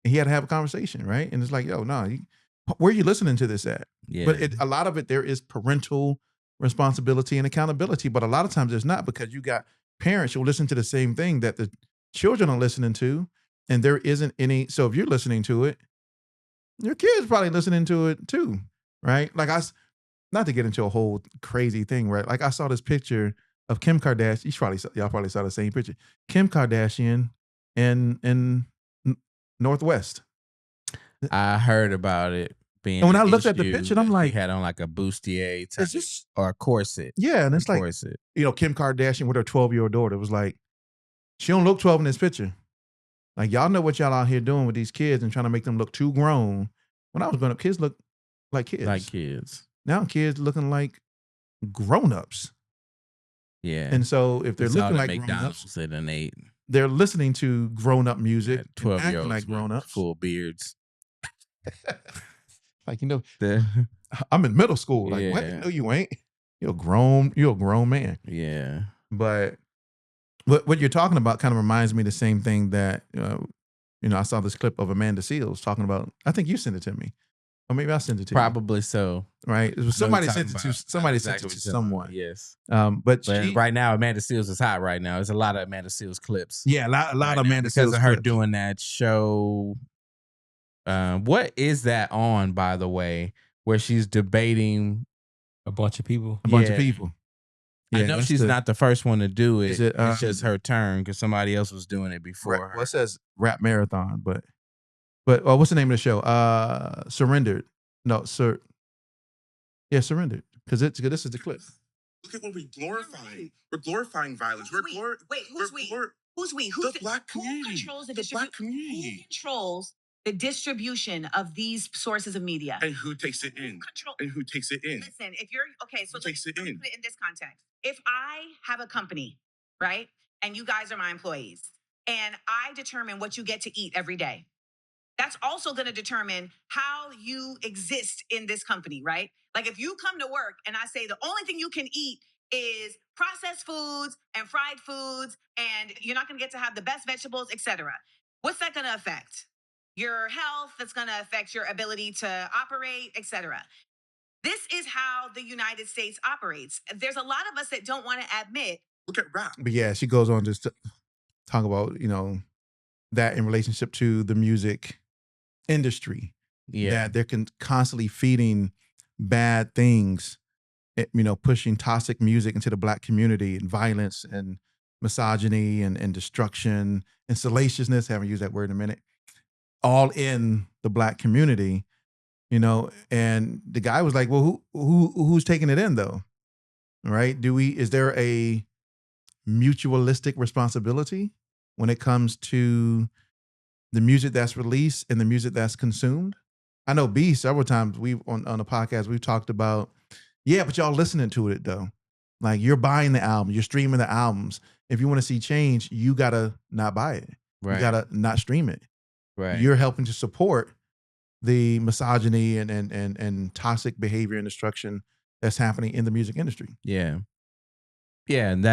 And he had to have a conversation, right? And it's like, "Yo, no, where are you listening to this at?"
Yeah.
But a lot of it, there is parental responsibility and accountability, but a lot of times there's not, because you got parents who listen to the same thing that the children are listening to, and there isn't any. So if you're listening to it, your kids probably listening to it too, right? Like not to get into a whole crazy thing, right? Like I saw this picture of Kim Kardashian. Y'all probably saw the same picture. Kim Kardashian in Northwest.
I heard about it.
And when I looked at the picture, I'm like,
he had on like a bustier type, or a corset.
Yeah, and it's like, corset. Kim Kardashian with her 12-year-old daughter. It was like, she don't look 12 in this picture. Like, y'all know what y'all out here doing with these kids and trying to make them look too grown. When I was growing up, kids look like kids.
Like kids.
Now kids looking like grown-ups.
Yeah.
And so if they're looking like grown-ups, they're listening to grown-up music,
12-year-olds
like grown-ups.
Full beards.
Like, I'm in middle school. Like, what?
Yeah.
No, you ain't. You're a grown man.
Yeah.
But what you're talking about kind of reminds me of the same thing that, I saw this clip of Amanda Seales talking about. I think you sent it to me. Or maybe I sent it to you.
Probably so.
Right? It was
I know
somebody
you're
sent it
talking
to
about.
somebody
Exactly
sent it
what
to
you're talking about.
someone.
Yes.
But
But right now, Amanda Seales is hot right now. There's a lot of Amanda Seales clips.
Yeah, a lot
right
of
now
Amanda
because
Seales
of her
clips.
doing that show. What is that on, by the way, where she's debating
A bunch of people.
a bunch of
Yeah.
people.
I know she's not the first one to do it.
Is it,
It's just her turn because somebody else was doing it before her.
Well, it says Rap Marathon, but what's the name of the show? Surrendered. No, sir. Yeah, Surrendered. Because this is the clip.
Look at what we're glorifying. We're glorifying violence.
Who's we? Who's we? Who's
the black community?
Who controls the
black
distribution? Who
community.
controls the distribution of these sources of media?
And who takes it in? And who takes it in?
Listen, if you're okay, so
Who takes it
let me
in?
put it in this context. If I have a company, right, and you guys are my employees, and I determine what you get to eat every day, that's also going to determine how you exist in this company, right? Like if you come to work and I say the only thing you can eat is processed foods and fried foods, and you're not going to get to have the best vegetables, etc. What's that going to affect? Your health. That's going to affect your ability to operate, etc. This is how the United States operates. There's a lot of us that don't want to admit.
Look at rap.
But yeah, she goes on just to talk about, that in relationship to the music industry.
Yeah.
That they're constantly feeding bad things, pushing toxic music into the black community and violence and misogyny and destruction and salaciousness. I haven't used that word in a minute. All in the black community, and the guy was like, well, who's taking it in though? Right? Is there a mutualistic responsibility when it comes to the music that's released and the music that's consumed? I know B, several times on the podcast, we've talked about, yeah, but y'all listening to it though. Like you're buying the album, you're streaming the albums. If you want to see change, you gotta not buy it.
Right.
You gotta not stream it.
Right.
You're helping to support the misogyny and toxic behavior and destruction that's happening in the music industry.
Yeah. Yeah, and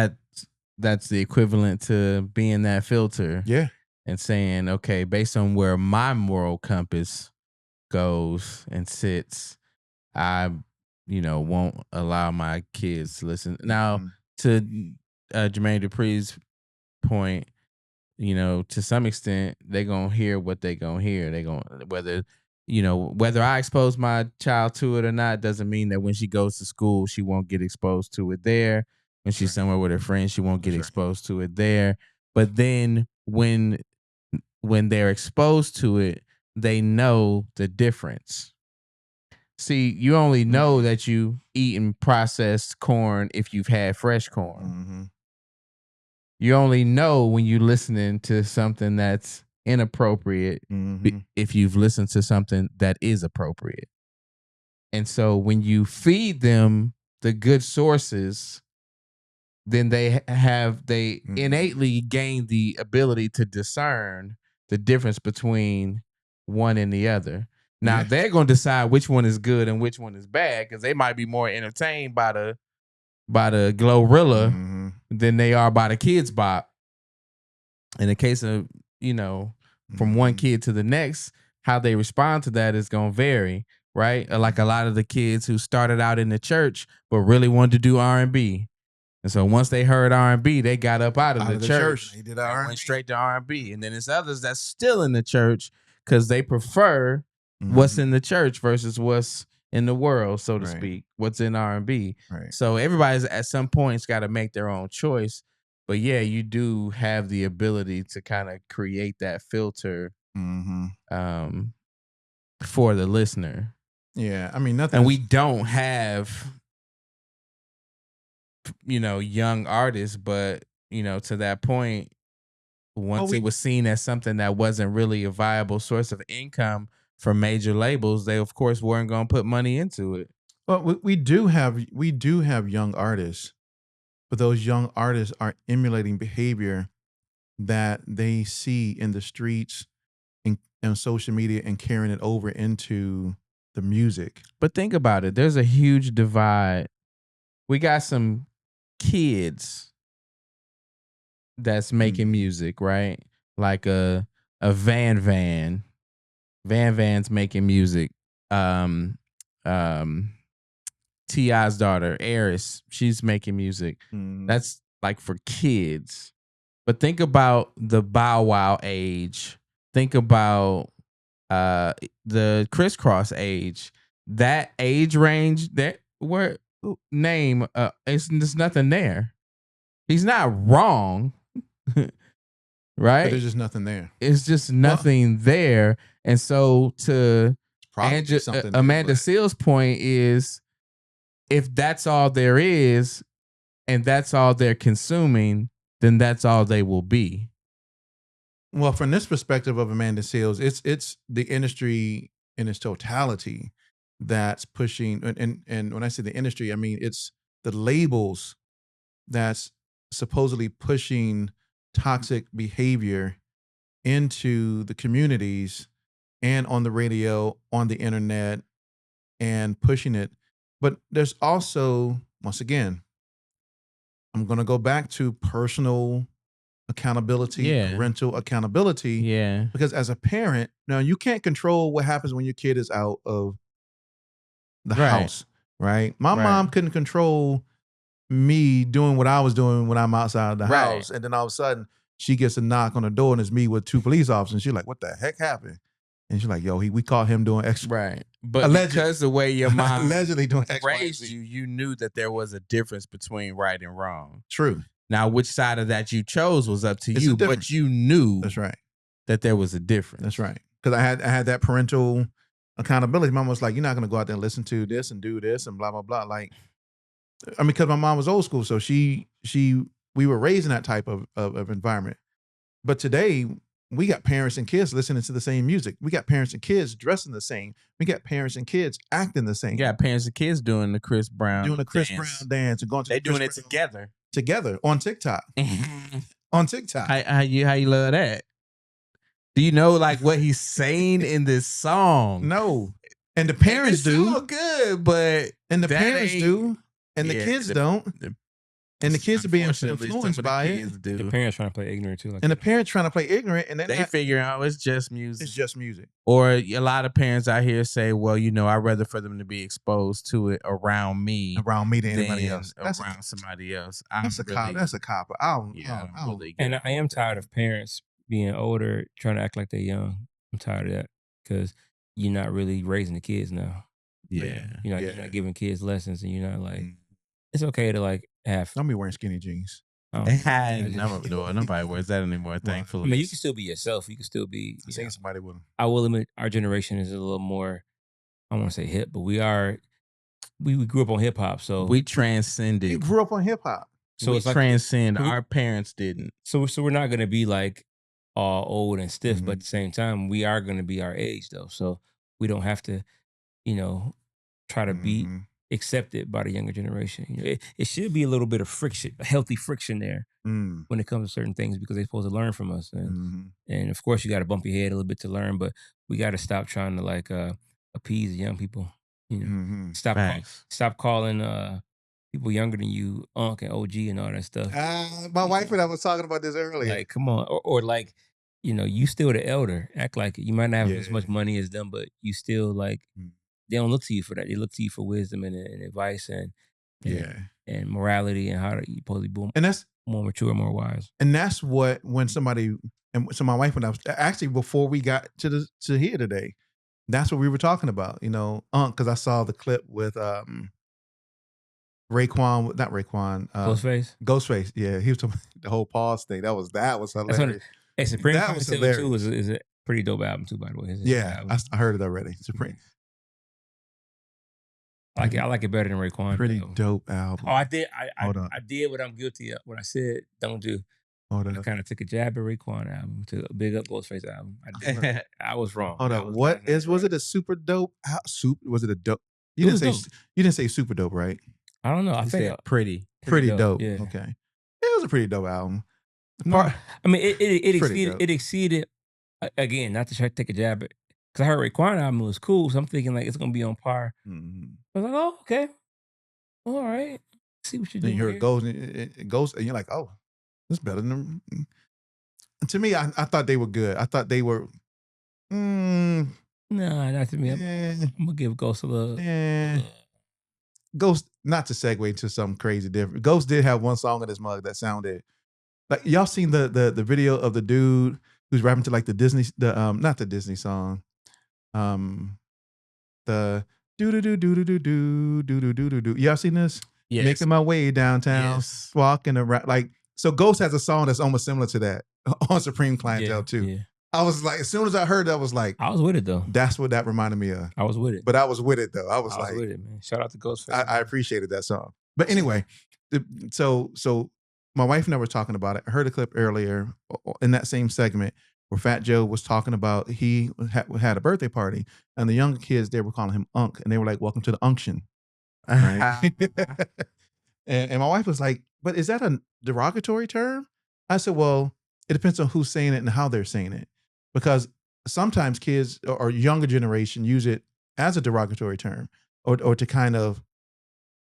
that's the equivalent to being that filter.
Yeah.
And saying, okay, based on where my moral compass goes and sits, I, won't allow my kids to listen. Now, to Jermaine Dupri's point, to some extent, they're going to hear what they're going to hear. They're going to, whether I expose my child to it or not, doesn't mean that when she goes to school, she won't get exposed to it there. When she's somewhere with her friends, she won't get exposed to it there. But then when they're exposed to it, they know the difference. See, you only know that you eating processed corn if you've had fresh corn.
Mm-hmm.
You only know when you're listening to something that's inappropriate if you've listened to something that is appropriate. And so when you feed them the good sources, then they innately gain the ability to discern the difference between one and the other. Now they're going to decide which one is good and which one is bad because they might be more entertained by the Glorilla than they are by the Kids Bop. In the case of, from one kid to the next, how they respond to that is going to vary, right? Like a lot of the kids who started out in the church but really wanted to do R&B. And so once they heard R&B, they got up out of the church.
They did
R&B. Went straight to R&B. And then there's others that's still in the church because they prefer what's in the church versus what's in the world, so to speak, what's in R&B.
Right.
So everybody's at some points got to make their own choice. But yeah, you do have the ability to kind of create that filter for the listener.
Yeah, I mean, nothing.
And we don't have, young artists, but, to that point, once it was seen as something that wasn't really a viable source of income for major labels, they of course weren't going to put money into it.
Well, we do have young artists, but those young artists are emulating behavior that they see in the streets and social media and carrying it over into the music.
But think about it. There's a huge divide. We got some kids that's making music, right? Like a Van Van's making music. T.I.'s daughter, Eris, she's making music. That's like for kids. But think about the Bow Wow age. Think about the Kris Kross age. That age range, there's nothing there. He's not wrong. Right?
But there's just nothing there.
It's just nothing there. And so to Amanda Seale's point is, if that's all there is and that's all they're consuming, then that's all they will be.
Well, from this perspective of Amanda Seales, it's the industry in its totality that's pushing. And when I say the industry, I mean it's the labels that's supposedly pushing toxic behavior into the communities and on the radio, on the internet, and pushing it. But there's also, once again, I'm going to go back to personal accountability, parental accountability.
Yeah.
Because as a parent, now you can't control what happens when your kid is out of the house, right? My mom couldn't control me doing what I was doing when I'm outside of the house. And then all of a sudden, she gets a knock on the door and it's me with 2 police officers. And she's like, what the heck happened? And she's like, yo, we caught him doing X.
Right. But because the way your mom
allegedly doing X,
raised you, you knew that there was a difference between right and wrong.
True.
Now, which side of that you chose was up to you, but you knew
that's right
that there was a difference.
That's right. Because I had that parental accountability. Mom was like, you're not going to go out there and listen to this and do this and blah, blah, blah. Like, I mean, because my mom was old school. So we were raised in that type of environment. But today, we got parents and kids listening to the same music. We got parents and kids dressing the same. We got parents and kids acting the same.
You got parents and kids doing the Chris Brown
dance and going to
They're doing it together
on TikTok. On TikTok.
How you love that? Do you know like what he's saying in this song?
No. And the parents do.
So good, but
the parents do, and the kids don't. And the kids are being influenced by it.
The parents trying to play ignorant too.
And the parents trying to play ignorant, and
they figure out it's just music.
It's just music.
Or a lot of parents out here say, "Well, I'd rather for them to be exposed to it around me
than anybody else,
around somebody else."
That's a cop.
And I am tired of parents being older trying to act like they're young. I'm tired of that because you're not really raising the kids now.
Yeah,
you're not giving kids lessons, and you're not like. It's okay to like have.
Don't be wearing skinny jeans.
Nobody wears that anymore. Thankfully,
I mean, you can still be yourself. You can still be.
I think somebody will.
I will admit, our generation is a little more. I don't want to say hip, but we grew up on hip hop, so
we transcended.
You grew up on hip hop,
so it's like transcend. Our parents didn't.
So we're not gonna be like all old and stiff, but at the same time, we are gonna be our age though. So we don't have to, try to be accepted by the younger generation. It should be a little bit of friction, a healthy friction there when it comes to certain things because they're supposed to learn from us. And of course, you got to bump your head a little bit to learn, but we got to stop trying to like appease the young people. Stop calling people younger than you Unc and OG and all that stuff.
My wife and I was talking about this earlier.
Like, come on, or like, you still the elder. Act like it. You might not have as much money as them, but you still like. They don't look to you for that. They look to you for wisdom and advice and morality and how you supposed to be more mature, more wise.
And that's what when somebody and so my wife and I was actually before we got to here today, that's what we were talking about. Because I saw the clip with Raekwon, not Raekwon, Ghostface. Yeah, he was talking the whole pause thing. That was hilarious.
Supreme too is a pretty dope album too, by the way.
I heard it already. Supreme.
I like it better than Raekwon.
Pretty dope album.
Oh, I did. I did what I'm guilty of. What I said, don't do. I kind of took a jab at Raekwon album to a big up Ghostface album. I was wrong.
Hold on. Was it a super dope? Was it a dope? You didn't say super dope, right?
I don't know. I think
pretty
dope.
Yeah.
Okay, it was a pretty dope album.
I mean, it exceeded. Again, not to try to take a jab Because I heard Raekwon album was cool, so I'm thinking like it's gonna be on par.
Mm-hmm.
I was like, oh, okay, all right. See what you're
Then
doing.
you heard it goes, and you're like, oh, it's better than. And to me, I thought they were good. I thought they were.
Nah, not to me. I'm gonna give Ghost a little.
Ghost, not to segue into something crazy different. Ghost did have one song in his mug that sounded like, y'all seen the video of the dude who's rapping to like the Disney, not the Disney song, the do do do do do do do do do do do. Y'all seen this?
Yes.
Making my way downtown, walking around. Like, so Ghost has a song that's almost similar to that on Supreme Clientele too.
Yeah.
I was like, as soon as I heard that, I was like,
I was with it though.
That's what that reminded me of.
I was with it.
But I was with it though. I was like,
with it, man. Shout out to Ghostface.
I appreciated that song. But anyway, so my wife and I were talking about it. I heard a clip earlier in that same segment where Fat Joe was talking about he had a birthday party and the younger kids, they were calling him Unk, and they were like, welcome to the unction. Right? and my wife was like, but is that a derogatory term? I said, well, it depends on who's saying it and how they're saying it. Because sometimes kids or younger generation use it as a derogatory term or to kind of,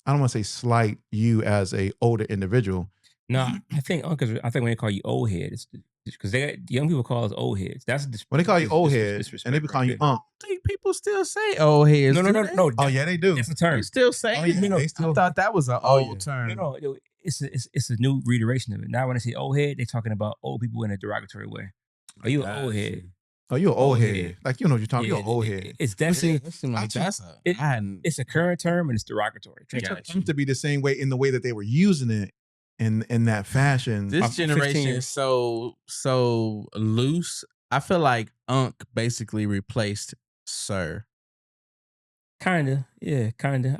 I don't want to say slight you as a older individual.
No, I think when they call you old head, it's because young people call us old heads. That's
when they call you old head, and they be calling you Unk.
I think people still say old heads.
No.
Oh yeah, they do.
It's a term.
They still say.
Oh, yeah,
I thought that was an old term.
No, it's a new reiteration of it. Now when they say old head, they're talking about old people in a derogatory way. Are you an old head?
Oh, you're an old head. Like, you know what you're talking. You're an old head.
It's definitely.
That seems like
It's a current term and it's derogatory.
It seems to be the same way in the way that they were using it in that fashion.
This generation is so loose. I feel like Unk basically replaced Sir.
Kinda, yeah, kinda.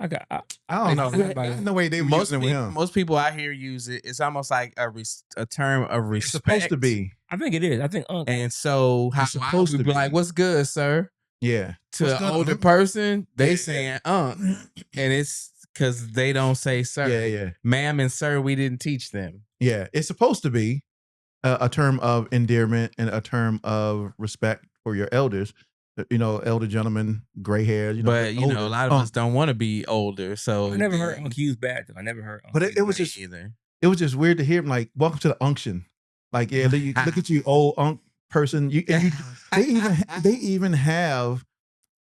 I don't know. In the way they were using it with him.
Most people out here use it. It's almost like a term of respect.
It's supposed to be.
I think it is. I think Unk.
And so how supposed to be like, "What's good, sir?"
Yeah.
To an older person, they saying Unk, and it's because they don't say sir.
Yeah.
Ma'am and sir, we didn't teach them.
Yeah, it's supposed to be a term of endearment and a term of respect for your elders. You know, elder gentlemen, gray hair.
But a lot of us don't want to be older. So
I never heard Unk used bad though. I never heard Unk.
But it was just either. It was just weird to hear him like, "Welcome to the unction." Like, yeah, look at you, old Unk person. They even have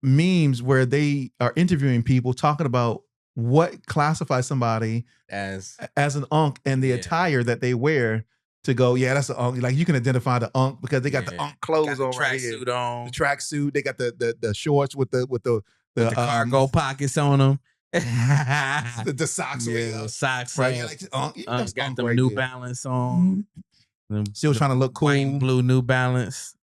memes where they are interviewing people talking about what classifies somebody as an Unk and the attire that they wear. To go, yeah, that's an Unk. Like, you can identify the Unk because they got the Unk clothes on right here.
Tracksuit on.
The tracksuit. They got the shorts with the
cargo pockets on them.
the socks.
Yeah, socks.
Right. Yeah, like,
got them right New Balance on.
Still trying to look cool.
White and blue New Balance.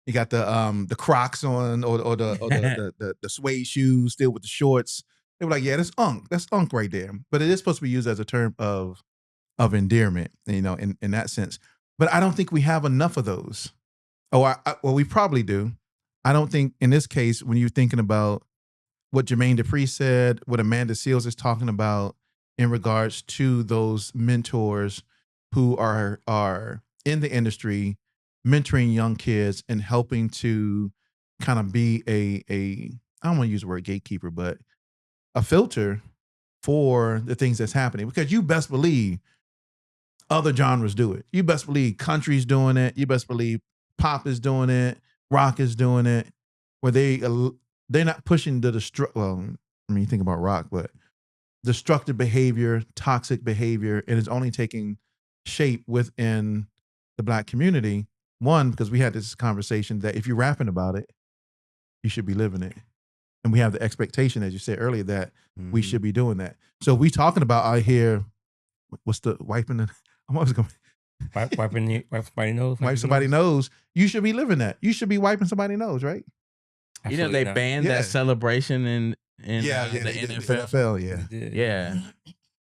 You got the Crocs on or the suede shoes still with the shorts. They were like, yeah, that's Unk. That's Unk right there. But it is supposed to be used as a term of endearment, in that sense. But I don't think we have enough of those. Well, we probably do. I don't think in this case, when you're thinking about what Jermaine Dupri said, what Amanda Seales is talking about in regards to those mentors who are in the industry, mentoring young kids and helping to kind of be I don't want to use the word gatekeeper, but a filter for the things that's happening. Because you best believe other genres do it. You best believe country's doing it. You best believe pop is doing it. Rock is doing it. Where they're not pushing the you think about rock, but destructive behavior, toxic behavior, and it's only taking shape within the Black community. One, because we had this conversation that if you're rapping about it, you should be living it. And we have the expectation, as you said earlier, that we should be doing that. So we talking about out here, what's the wiping the... I'm always going
wipe somebody's nose.
Wipe somebody's nose. You should be living that. You should be wiping somebody's nose, right?
They banned that celebration in the
NFL.
Yeah.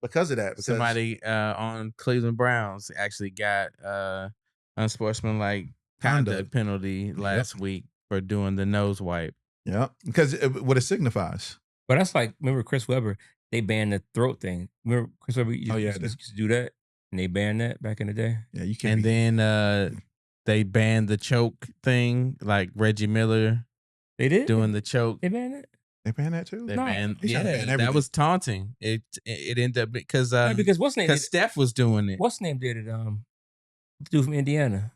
Because of that. Because
somebody on Cleveland Browns actually got unsportsmanlike conduct penalty last week for doing the nose wipe.
Yeah, because what it signifies.
But that's like, remember Chris Webber? They banned the throat thing. Remember Chris Webber used to do that? And they banned that back in the day.
Yeah, you can't.
And then they banned the choke thing, like Reggie Miller.
They did?
doing the choke.
They banned it?
They banned that too?
They
No.
banned,
They trying to ban
that
everything.
was taunting. It ended up because
What's name?
Steph was doing it.
What's name did it? The dude from Indiana.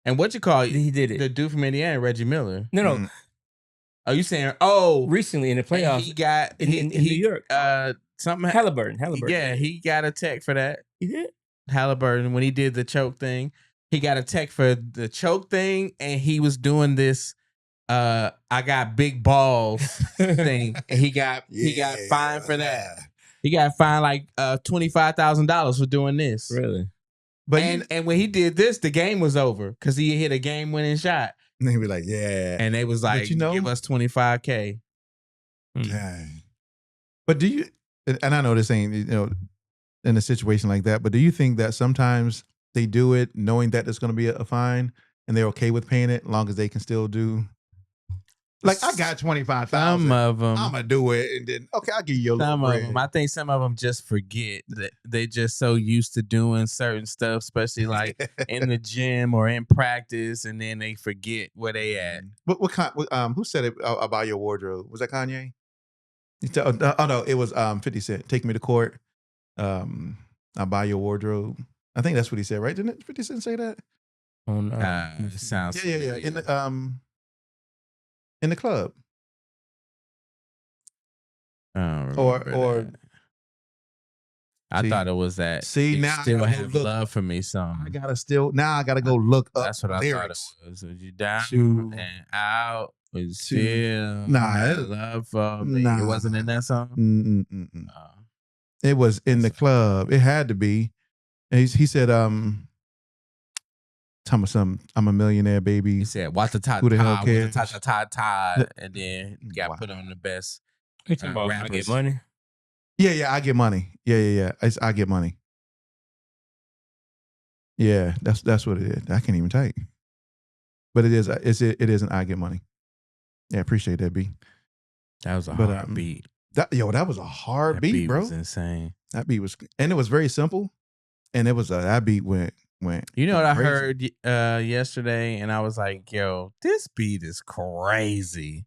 And what you call it?
He did it.
The dude from Indiana, Reggie Miller.
No.
Mm.
Oh, you saying? Oh,
Recently in the
and
playoffs
he got
in New York.
Something.
Halliburton.
Yeah, he got a tech for that.
He did?
Halliburton, when he did the choke thing, he got a tech for the choke thing, and he was doing this I got big balls thing, and he got fined for that. He got fined like $25,000 for doing this.
Really?
But
and when he did this, the game was over because he hit a game-winning shot,
and they be like, yeah.
and they was like,
you know-
give us $25K.
Dang. But do you, and I know this ain't, in a situation like that, but do you think that sometimes they do it knowing that there's going to be a fine and they're okay with paying it as long as they can still do? Like, I got 25,000.
Some of them.
I'm going to do it. And then, okay, I'll give you a little
Some of
bread.
them. I think some of them just forget that they just so used to doing certain stuff, especially like in the gym or in practice, and then they forget where they at.
What kind? Who said it about your wardrobe? Was that Kanye? Oh no, it was 50 Cent. Take me to court. I'll buy your wardrobe. I think that's what he said, right? Didn't it 50 Cent say that?
Oh no.
It sounds
Yeah. In the club. Or
I
See-
thought it was that.
see,
you
now I
still
gotta
have
look.
love for me song.
I gotta go look up.
That's what I
lyrics.
thought it was. You down
To-
and out with
to-
still
Nah,
have
it-
love for me.
nah.
It wasn't in that song.
Mm-mm-mm-mm.
Oh.
It was in the club. It had to be. And he said, tell me something. I'm a millionaire, baby.
He said, "Watch the top,
Who the hell cares?"
Todd," and then got
Wow.
put on the best.
You talking about I
rappers.
get money?
Yeah, I get money. Yeah. I get money. Yeah, that's what it is. I can't even type. But it is an I get money. Yeah, appreciate that, B.
That was a
But,
hard beat.
That was a hard
That
beat, bro.
was insane.
That beat was, and it was very simple. And it was that beat went.
You know what I
crazy.
heard yesterday, and I was like, "Yo, this beat is crazy."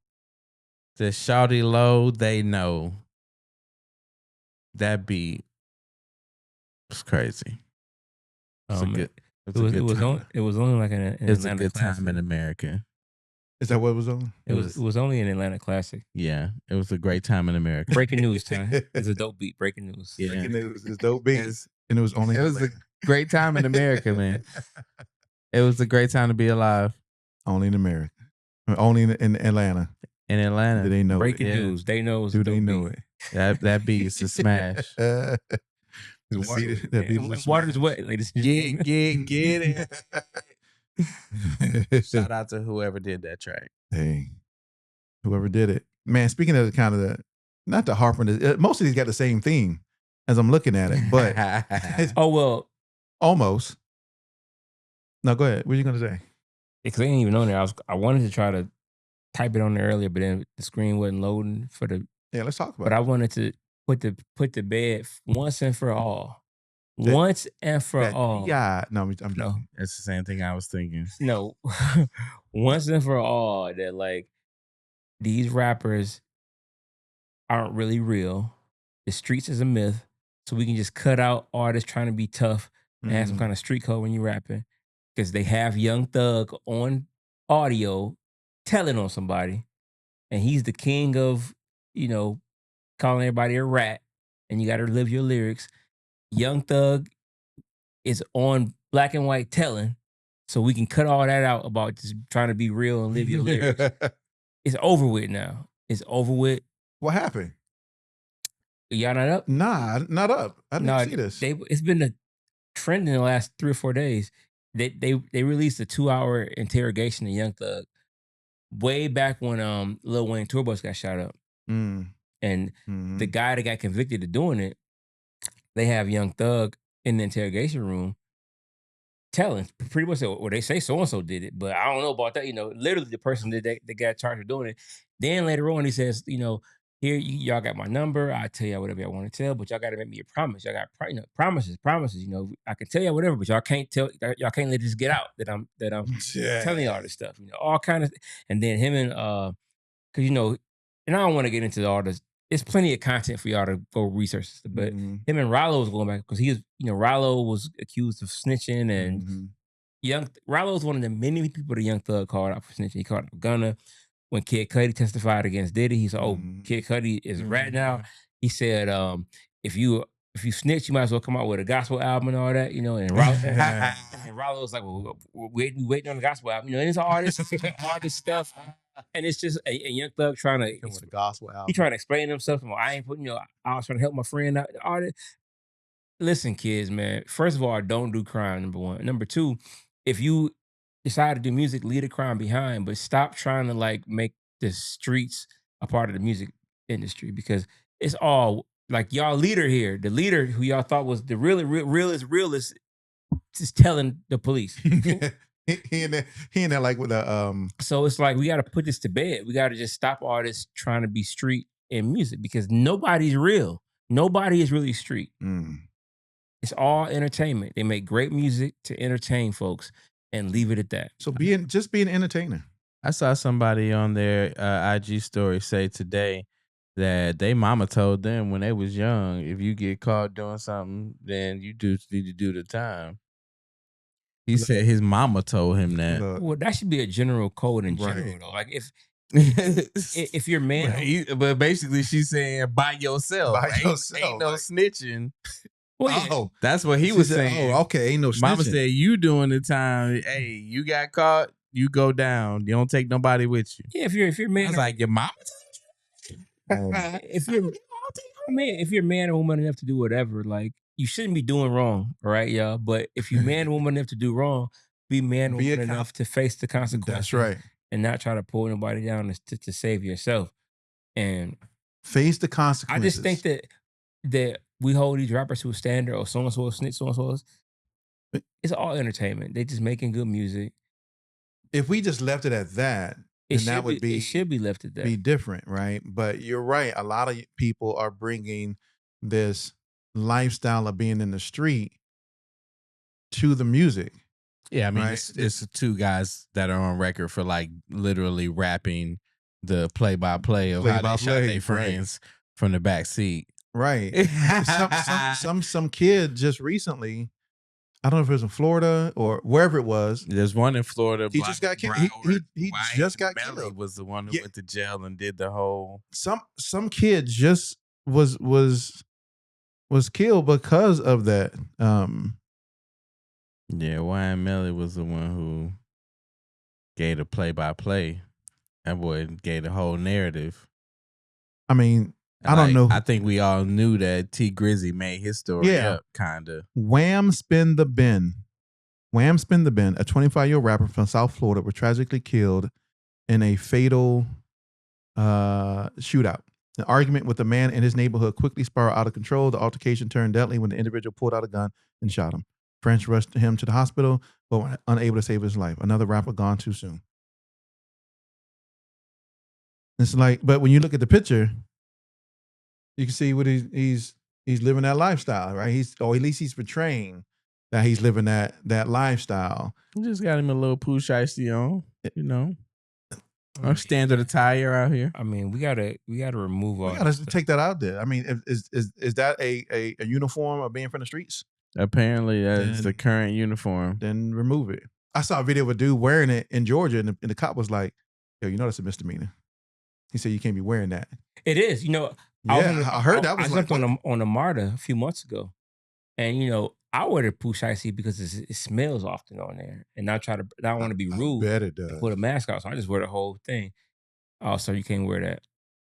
The Shawty Low, they know. That beat was crazy. It's a good.
It was only like an
It's a
Atlanta
good
classic.
time in America.
Is that what it was on?
It was only an Atlanta classic.
Yeah, it was a great time in America.
Breaking news time. It's a dope beat. Breaking news.
Yeah.
Breaking news. It's dope beats. And it was only.
It was a great time in America, man. It was a great time to be alive
only in America. Only in Atlanta.
in Atlanta.
Do they know
Breaking
it?
news. They know. It's a
Do they
dope
know
beat.
it?
That beat is a smash.
That beat was a
Water's
smash.
wet, ladies and gentlemen.
Get it. Shout out to whoever did that track.
Hey, whoever did it, man. Speaking of not the harp on this, most of these got the same theme as I'm looking at it, but it's
Oh well,
almost. No, go ahead. What are you gonna say?
because they ain't even on there. I wanted to try to type it on there earlier, but then the screen wasn't loading for the.
Yeah, let's talk about
But
it.
I wanted to put the bed once and for all.
That-
Once and for
That
all.
Yeah, no, I'm joking.
No.
That's the same thing I was thinking.
No. Once and for all that like these rappers aren't really real. The streets is a myth. So we can just cut out artists trying to be tough and have some
Mhm.
kind of street code when you're rapping. Because they have Young Thug on audio telling on somebody. And he's the king of, calling everybody a rat. And you got to live your lyrics. Young Thug is on black and white telling. So we can cut all that out about just trying to be real and live your lyrics. It's over with now. It's over with.
What happened?
Y'all not up?
Nah, not up. I didn't see this.
It's been a trend in the last 3 or 4 days. They released a 2-hour interrogation of Young Thug way back when Lil Wayne Tour Bus got shot up.
Mm,
And
mhm.
the guy that got convicted of doing it, they have Young Thug in the interrogation room telling pretty much, or they say so-and-so did it, but I don't know about that. Literally the person that got charged with doing it. Then later on he says, here, y'all got my number. I'll tell y'all whatever y'all want to tell, but y'all got to make me a promise. Y'all got promises. I can tell y'all whatever, but y'all can't let this get out that I'm
Yeah.
telling y'all this stuff. All kind of. And then him and because and I don't want to get into all this. There's plenty of content for y'all to go research, but him and Rollo was going back because he was, Rollo was accused of snitching, and Rollo was one of the many people the Young Thug called out for snitching. He called out Gunna. When Kid Cudi testified against Diddy, he said, "Oh, Kid Cudi is a rat now." He said, "If you snitch, you might as well come out with a gospel album and all that, And Rollo was like, "Well, we waiting on the gospel album, And it's all this stuff, and it's just a Young Thug trying to
with a gospel album.
He trying to explain himself. And I ain't putting, I was trying to help my friend out. All that. Listen, kids, man. First of all, don't do crime. Number one. Number two, if you decide to do music, leave the crime behind, but stop trying to make the streets a part of the music industry, because it's all like y'all leader here, the leader who y'all thought was the realist is telling the police.
he in there like with a
So it's like, we got to put this to bed. We got to just stop all this trying to be street in music, because nobody's real. Nobody is really street. It's all entertainment. They make great music to entertain folks and leave it at that.
So just be an entertainer.
I saw somebody on their IG story say today that they mama told them when they was young, if you get caught doing something, then you need to do the time. He said his mama told him that.
Well, that should be a general code in general, though. Like if you're man,
but basically she's saying by yourself. Ain't no snitching.
Well,
that's what he was saying.
Oh, okay, ain't no snitching.
Mama said, you doing the time. Hey, you got caught, you go down. You don't take nobody with you.
Yeah, if you're man,
I was like, your mama.
If you're man or woman enough to do whatever, like, you shouldn't be doing wrong, all right, y'all. But if you're man or woman enough to do wrong, be man or woman enough to face the consequences.
That's right.
And not try to pull anybody down to save yourself. And
face the consequences.
I just think that we hold these rappers to a standard, or so-and-so a snitch, so-and-so. It's all entertainment. They just making good music.
If we just left it at that, then that would be...
It should be left at that.
Be different, right? But you're right. A lot of people are bringing this lifestyle of being in the street to the music.
Yeah, I mean,
right?
it's two guys that are on record for literally rapping the play-by-play of how they shot their friends from the back seat.
Right. some kid just recently, I don't know if it was in Florida or wherever it was.
There's one in Florida.
He just got killed. He just got killed.
Was the one who went to jail and did the whole.
Some kid just was killed because of that.
Yeah, Wayne Melly was the one who gave the play-by-play. That boy gave the whole narrative.
I mean, I don't know.
I think we all knew that T Grizzy made his story up, kind of.
Wham Spin the Ben. A 25-year-old rapper from South Florida, was tragically killed in a fatal shootout. An argument with a man in his neighborhood quickly spiraled out of control. The altercation turned deadly when the individual pulled out a gun and shot him. Friends rushed him to the hospital, but were unable to save his life. Another rapper gone too soon. It's like, but when you look at the picture, you can see what he's living that lifestyle, right? Or at least he's portraying that he's living that lifestyle.
We just got him a little Pooh Shiesty on, Our standard attire out here.
I mean, we gotta remove all.
We gotta take that out there. I mean, is that a uniform of being from the streets?
Apparently, that's the current uniform.
Then remove it. I saw a video of a dude wearing it in Georgia, and the cop was like, "Yo, that's a misdemeanor." He said, "You can't be wearing that."
It is,
I heard that was
I jumped on a MARTA a few months ago, and I wear the Pooh Shiesty because it smells often on there, and I don't want to be rude.
I bet it does.
Put a mask on, so I just wear the whole thing. Oh, so you can't wear that.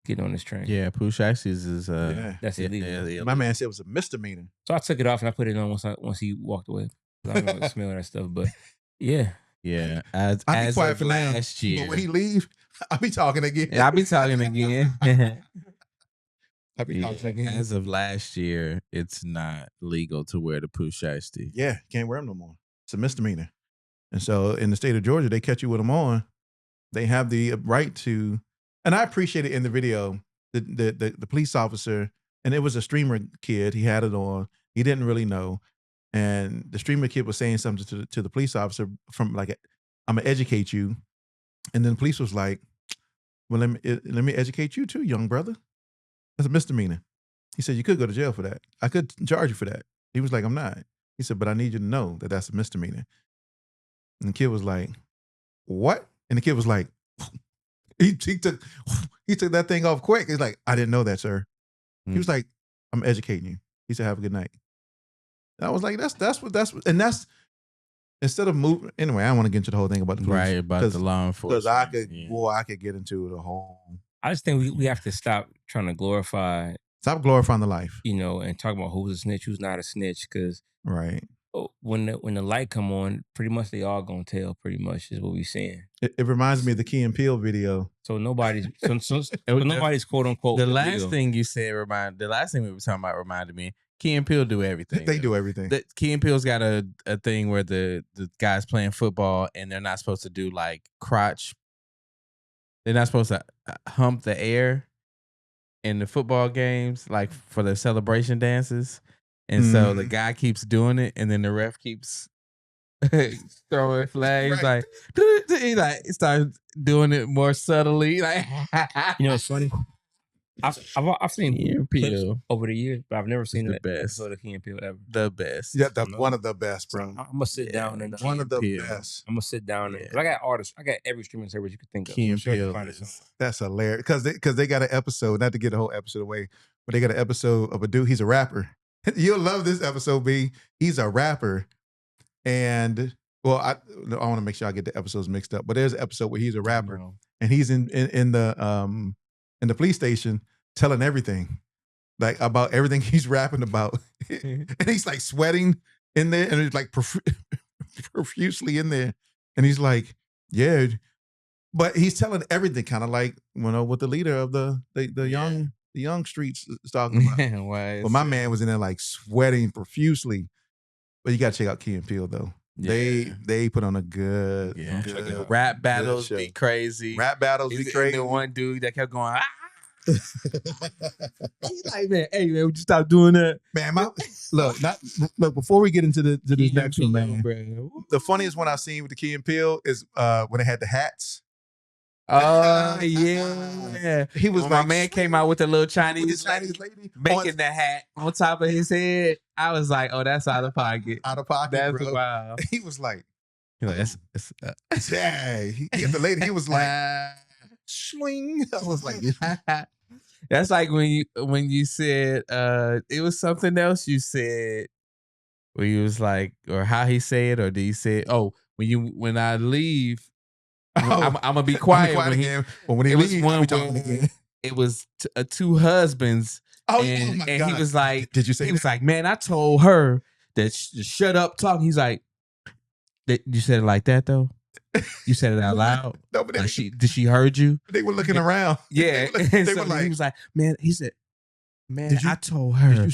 Getting on this train.
Yeah, Pooh Shiesties is
that's illegal.
Yeah. My man said it was a misdemeanor.
So I took it off and I put it on once he walked away. I don't know the smell of that stuff, but yeah.
Yeah.
I'll be quiet for
last year.
But when he leave, I'll be talking again.
Yeah, I'll be talking again.
As
of last year, it's not legal to wear the Pooh Shiesty.
Yeah, can't wear them no more. It's a misdemeanor. And so in the state of Georgia, they catch you with them on. They have the right to, and I appreciate it in the video, the police officer, and it was a streamer kid. He had it on. He didn't really know. And the streamer kid was saying something to the police officer from I'm going to educate you. And then the police was like, Well, let me educate you too, young brother. That's a misdemeanor. He said, you could go to jail for that. I could charge you for that. He was like, I'm not. He said, but I need you to know that that's a misdemeanor. And the kid was like, what? And the kid was like, he took that thing off quick. He's like, I didn't know that, sir. He was like, I'm educating you. He said, have a good night. And I was like, that's instead of moving. Anyway, I don't want to get into the whole thing about the police.
Right, about the law enforcement.
Because I could get into the whole.
I just think we have to stop trying to glorify.
Stop glorifying the life.
And talk about who's a snitch, who's not a snitch. Because when the light come on, pretty much they all gonna tell. Pretty much is what we saying.
It reminds me of the Key and Peele video.
So nobody's quote unquote.
The last thing you said the last thing we were talking about reminded me. Key and Peele do everything.
They do everything.
Key and Peele's got a thing where the guys playing football and they're not supposed to do like crotch. They're not supposed to hump the air in the football games, like for the celebration dances. And so the guy keeps doing it, and then the ref keeps throwing flags.
Right.
He starts doing it more subtly. Like,
it's funny. I've seen
Key and
clips
Peele
over the years, but I've never seen
the
an
best.
episode of Key and Peele ever.
The best.
Yeah, one of the best, bro.
I'm gonna sit down and
one of the best.
I'm gonna sit down and I got artists. I got every streaming service you could think of.
Key and Peele.
That's hilarious because they got an episode. Not to get the whole episode away, but they got an episode of a dude. He's a rapper. You'll love this episode, B. He's a rapper, and well, I want to make sure I get the episodes mixed up. But there's an episode where he's a rapper, and he's in the police station telling everything, like about everything he's rapping about, and he's like sweating in there, and it's like profusely in there, and he's like, yeah, but he's telling everything, kind of like what the leader of the young streets is talking about. But my man was in there like sweating profusely. But you got to check out Key and Peele though. Yeah. They put on a good
rap battles be crazy.
Rap battles be crazy.
The one dude that kept going, he's like, man, hey man, would you stop doing that?
Man, look, before we get into this next one, man, the funniest one I've seen with the Key and Peele is when they had the hats.
Oh yeah,
he was
when my man came out with the little Chinese
lady
making the hat on top of his head. I was like, oh, that's out of pocket.
Out of pocket,
that's
bro.
Wow.
He was like,
that's
yeah. He hit the lady. He was like, swing. I was like,
that's like when you said it was something else you said where you was like, or how he said, or did he say, when I leave. I'm gonna be quiet when he leaves. It was two husbands. And he was like,
"Did you say?"
He was like, "Man, I told her that shut up talking." He's like, "You said it like that though? You said it out loud?
No, but
did she heard you?"
They were looking around.
Yeah,
they were like,
he was like, "Man," he said, "Man, I told her."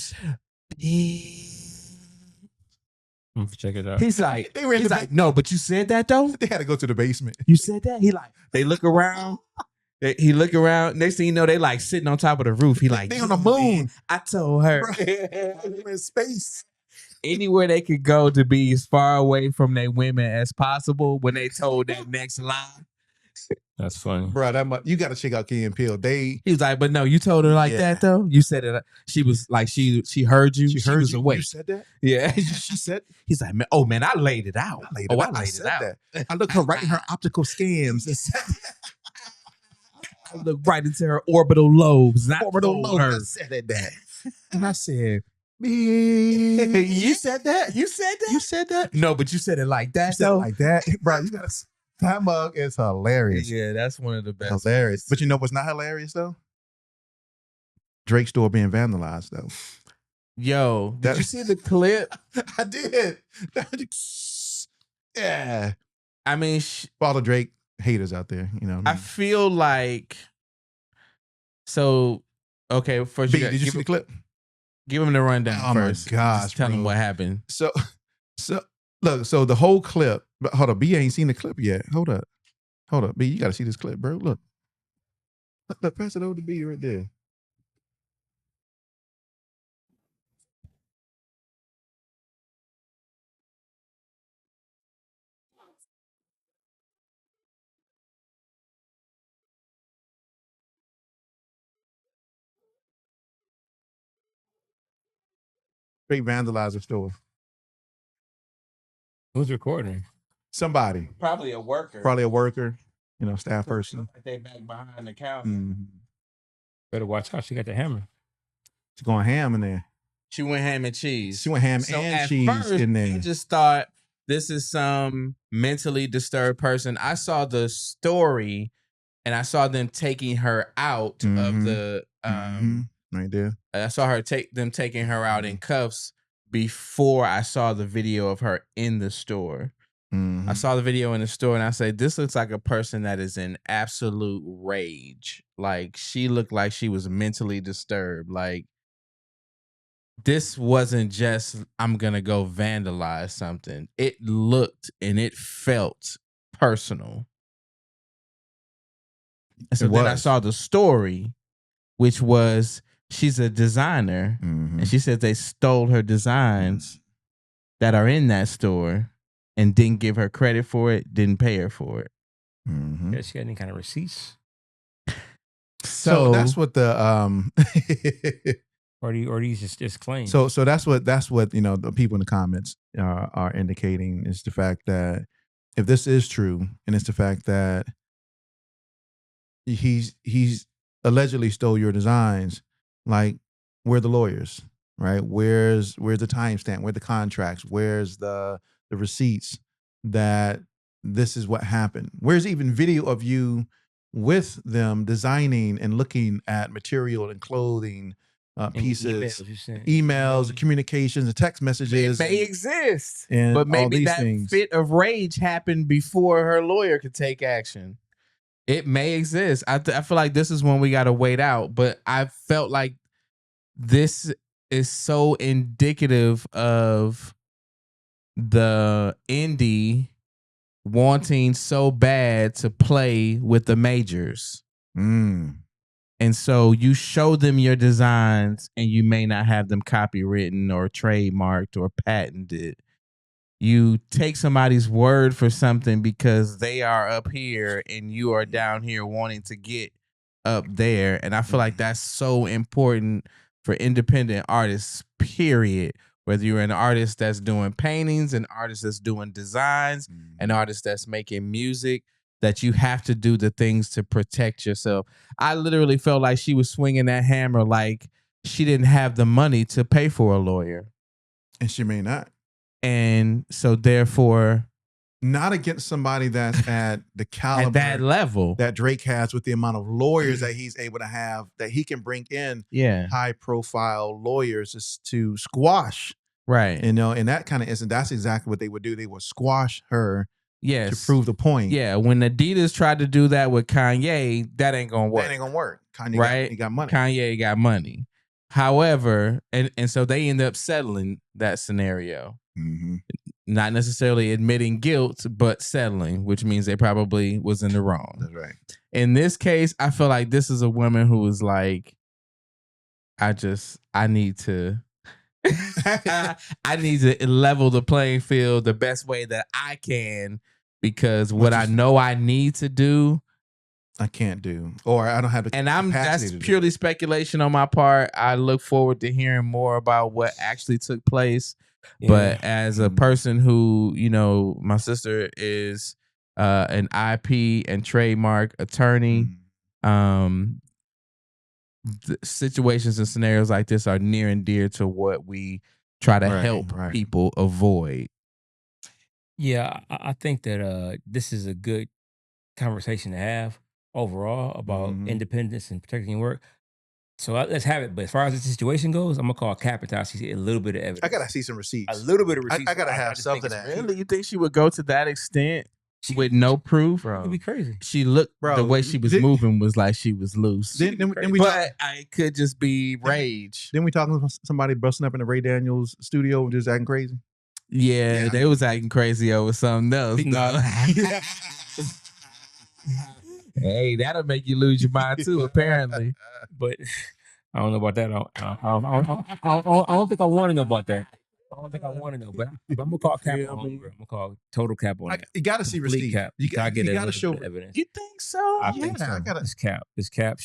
Check it out.
He's like, no, but you said that though?
They had to go to the basement.
You said that? They look around. He look around. Next thing you know, they like sitting on top of the roof. He like,
they on the moon.
Man, I told her.
They're in space.
Anywhere they could go to be as far away from their women as possible when they told that next line.
That's funny.
Bro, you got to check out Key and Peele.
He was like, but no, you told her like that though? You said it. She was like, she heard you. She was awake.
You said that?
Yeah.
She said.
He's like, man, I laid it out.
I laid it out. I looked her right in her optical scans.
I looked right into her orbital lobes.
Orbital lobes. I said that. And I said, you said that? You said that? You said that?
No, but you said it like that.
You said it like that? Bro, you got to. That mug is hilarious.
Yeah, that's one of the best.
Hilarious. But you know what's not hilarious though? Drake's store being vandalized though.
Yo, did you see the clip?
I did. Yeah.
I mean,
for all the Drake haters out there, you know.
I feel like okay, first
did you see the clip?
Give him the rundown first.
Oh my gosh.
Just tell him what happened.
So look, so the whole clip, but hold up, B ain't seen the clip yet. Hold up, B, you gotta see this clip, bro. Look, pass it over to B right there. Straight vandalize the store.
Who's recording?
Somebody.
Probably a worker.
Probably a worker. Staff person.
Like they back behind the counter.
Mm-hmm.
Better watch out. She got the hammer.
She's going ham in there.
She went ham and cheese.
She went ham and cheese in there.
I just thought this is some mentally disturbed person. I saw the story and I saw them taking her out of the
right there.
I saw them taking her out in cuffs before I saw the video of her in the store. I saw the video in the store and I said, this looks like a person that is in absolute rage. Like, she looked like she was mentally disturbed. Like, this wasn't just, I'm going to go vandalize something. It looked and it felt personal. And so then I saw the story, which was, she's a designer. And she said they stole her designs that are in that store and didn't give her credit for it, didn't pay her for it.
Yeah, she got any kind of receipts?
So that's what the
or these just claims.
So that's what the people in the comments are indicating, is the fact that if this is true, and it's the fact that he's allegedly stole your designs, like, where are the lawyers, right? Where's the timestamp? Where are the contracts? Where's the receipts that this is what happened? Where's even video of you with them designing and looking at material and clothing pieces, emails, communications, and text messages?
It may exist,
and
but maybe that
things.
fit of rage happened before her lawyer could take action. It may exist. I feel like this is when we got to wait out, but I felt like this is so indicative of the indie wanting so bad to play with the majors. And so you show them your designs and you may not have them copywritten or trademarked or patented. You take somebody's word for something because they are up here and you are down here wanting to get up there. And I feel like that's so important for independent artists, period. Whether you're an artist that's doing paintings, an artist that's doing designs, an artist that's making music, that you have to do the things to protect yourself. I literally felt like she was swinging that hammer like she didn't have the money to pay for a lawyer.
And she may not.
And so therefore,
not against somebody that's at the caliber
at that level
that Drake has, with the amount of lawyers that he's able to have, that he can bring in high profile lawyers to squash.
Right.
In that kind of instance, that's exactly what they would do. They would squash her
to
prove the point.
Yeah. When Adidas tried to do that with Kanye, that ain't going to work.
That ain't going to work. Kanye got money.
Kanye got money. However, and so they end up settling that scenario. Not necessarily admitting guilt, but settling, which means they probably was in the wrong.
That's right.
In this case, I feel like this is a woman who was like, I need to I need to level the playing field the best way that I can, because what I know I need to do,
I can't do, or I don't have the capacity
that's
to
purely speculation on my part. I look forward to hearing more about what actually took place. Yeah. But as a person who, my sister is an IP and trademark attorney, situations and scenarios like this are near and dear to what we try to help people avoid.
Yeah, I think that this is a good conversation to have overall about independence and protecting your work. So let's have it. But as far as the situation goes, I'm gonna call Cap and see a little bit of evidence.
I gotta see some receipts.
A little bit of receipts.
I gotta have something.
Really, you think she would go to that extent with no proof?
It'd be crazy.
She looked, the way she was moving was like she was loose.
But
I could just be rage.
Then we talking about somebody busting up in the Ray Daniels studio and just acting crazy.
Yeah, they was acting crazy over something else. Hey, that'll make you lose your mind too, apparently.
But I don't know about that. I don't think I want to know about that. I don't think I want to know. But I'm gonna call Cap on. I'm gonna call total Cap on that.
You gotta see receipts.
Cap.
You gotta show
evidence.
You think so?
I think so. It's Cap.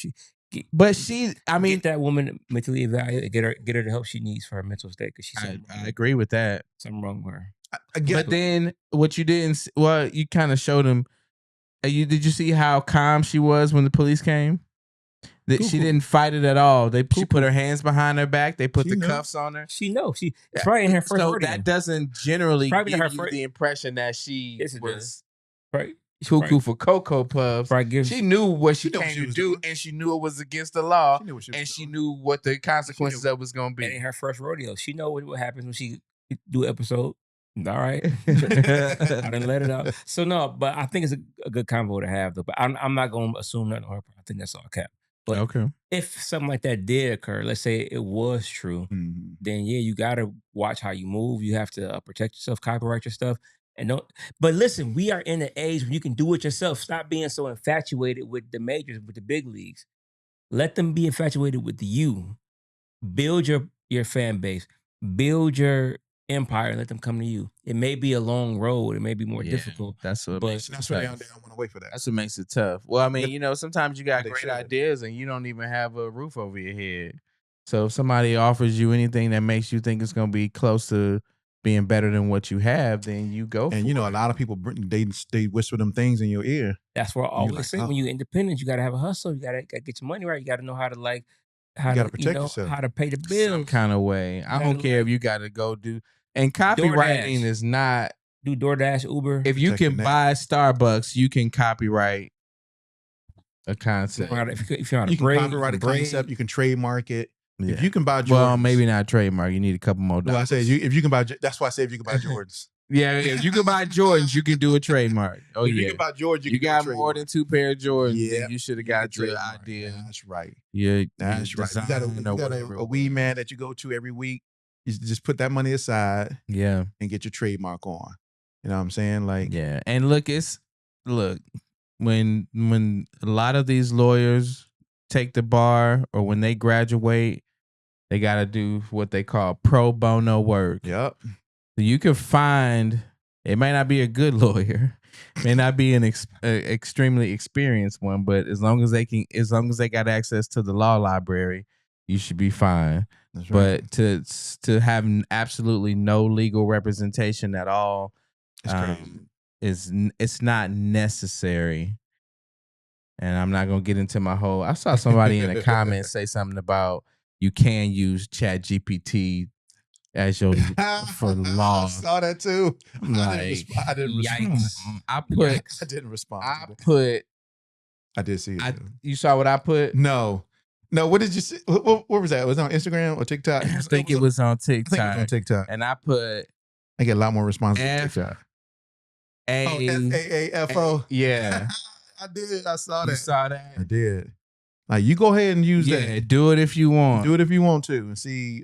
But she, I mean,
get that woman mentally evaluated, get her the help she needs for her mental state because she's
I agree with that.
Something wrong with her.
But then what you didn't, well, you kind of showed him. Did you see how calm she was when the police came? That she didn't fight it at all. She put her hands behind her back. They put the cuffs on her.
She knows. It's probably in her first rodeo.
That doesn't generally give
her
you the impression that she was
right.
cuckoo for Cocoa Puffs. She knew what she came to do, and she knew it was against the law, and she knew what the consequences of it was going to be.
And in her first rodeo, she know what happens when she do an episode. All right, I didn't let it out. So no, but I think it's a good combo to have though. But I'm not going to assume nothing on her. I think that's all cap. But if something like that did occur, let's say it was true, then yeah, you got to watch how you move. You have to protect yourself, copyright your stuff, and don't. But listen, we are in an age where you can do it yourself. Stop being so infatuated with the majors, with the big leagues. Let them be infatuated with you. Build your fan base. Build your empire and let them come to you. It may be a long road. It may be more difficult.
That's what makes it
that's why I don't want to wait for that.
That's what makes it tough. Well, I mean, sometimes you got great ideas and you don't even have a roof over your head. So if somebody offers you anything that makes you think it's going to be close to being better than what you have, then you go for it.
And a lot of people, they whisper them things in your ear.
That's what I always say. When you're independent, you got to have a hustle. You got to get your money right. You got to know how to how to protect yourself, how to pay the bills.
Some kind of way. I don't care if you got to go do. And copywriting is not...
Do DoorDash, Uber.
If you can buy Starbucks, you can copyright a concept.
If you're on
you can copyright a concept, you can trademark it. Yeah. If you can buy Jordans...
Well, maybe not trademark. You need a couple more dollars.
Well, I say, if you can buy... That's why I say if you can buy Jordans.
Yeah, if you can buy Jordans, you can do a trademark. Oh,
if you can buy Jordans, you can
got more than 2 pair of Jordans, then you should have got the idea.
That's right.
Yeah,
that's right. You got a weed man that you go to every week. You just put that money aside, and get your trademark on. You know what I'm saying?
And look, when a lot of these lawyers take the bar or when they graduate, they got to do what they call pro bono work.
Yep.
So you can find, it may not be a good lawyer, may not be an extremely experienced one, but as long as they got access to the law library, you should be fine. That's right. But to have absolutely no legal representation at all, it's not necessary. And I'm not gonna get into my whole. I saw somebody in the comments say something about you can use ChatGPT as your for law.
I saw that too. I didn't respond. I didn't respond. I did see it.
You saw what I put?
No, what did you see? What was that? Was it on Instagram or TikTok?
I think it was on TikTok.
I think it was on TikTok.
And I put...
I get a lot more responses on TikTok.
F-A-A-F-O. Yeah.
I did. I saw that.
You saw that?
I did. You go ahead and use that.
Yeah, do it if you want.
Do it if you want to and see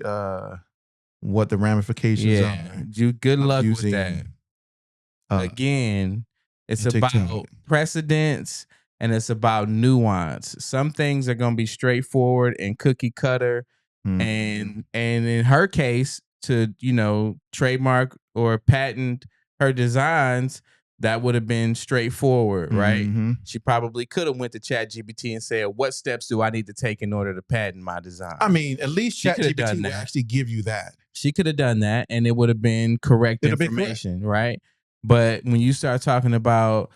what the ramifications are.
Good luck with that. Again, it's about precedents. And it's about nuance. Some things are going to be straightforward and cookie cutter. And in her case, to, trademark or patent her designs, that would have been straightforward, right? She probably could have went to ChatGPT and said, what steps do I need to take in order to patent my design?
I mean, at least ChatGPT will actually give you that.
She could have done that, and it would have been correct information, right? But when you start talking about...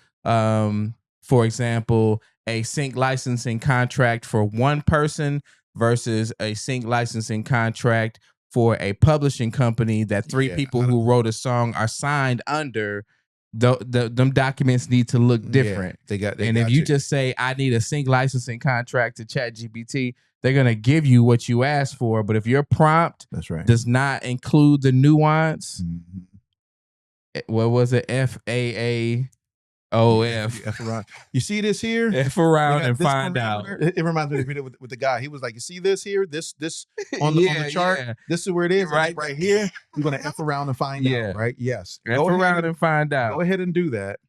for example, a sync licensing contract for one person versus a sync licensing contract for a publishing company that 3 people who wrote a song are signed under, them documents need to look different.
Yeah,
if you just say, I need a sync licensing contract to ChatGPT, they're going to give you what you asked for. But if your prompt does not include the nuance, what was it? F-A-A... F
around. You see this here?
F around and find out.
It reminds me of the video with the guy. He was like, "You see this here? This on the chart. Yeah. This is where it is. Right here. We're gonna F around and find out. Right? Yes.
F around and find out.
Go ahead and do that,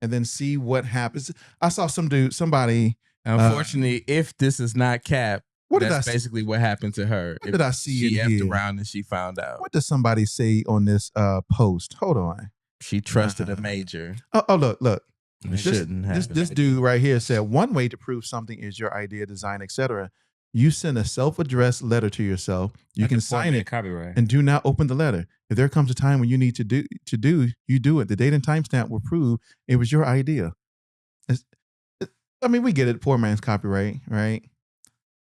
and then see what happens. I saw somebody.
Unfortunately, if this is not cap, that's basically what happened to her.
What did I see?
She F'd around and she found out.
What does somebody say on this post? Hold on.
She trusted a major.
Oh, look.
It shouldn't happen.
This dude right here said one way to prove something is your idea, design, etc. You send a self-addressed letter to yourself. You can sign it
copyright
and do not open the letter. If there comes a time when you need to do, you do it. The date and timestamp will prove it was your idea. We get it. Poor man's copyright, right?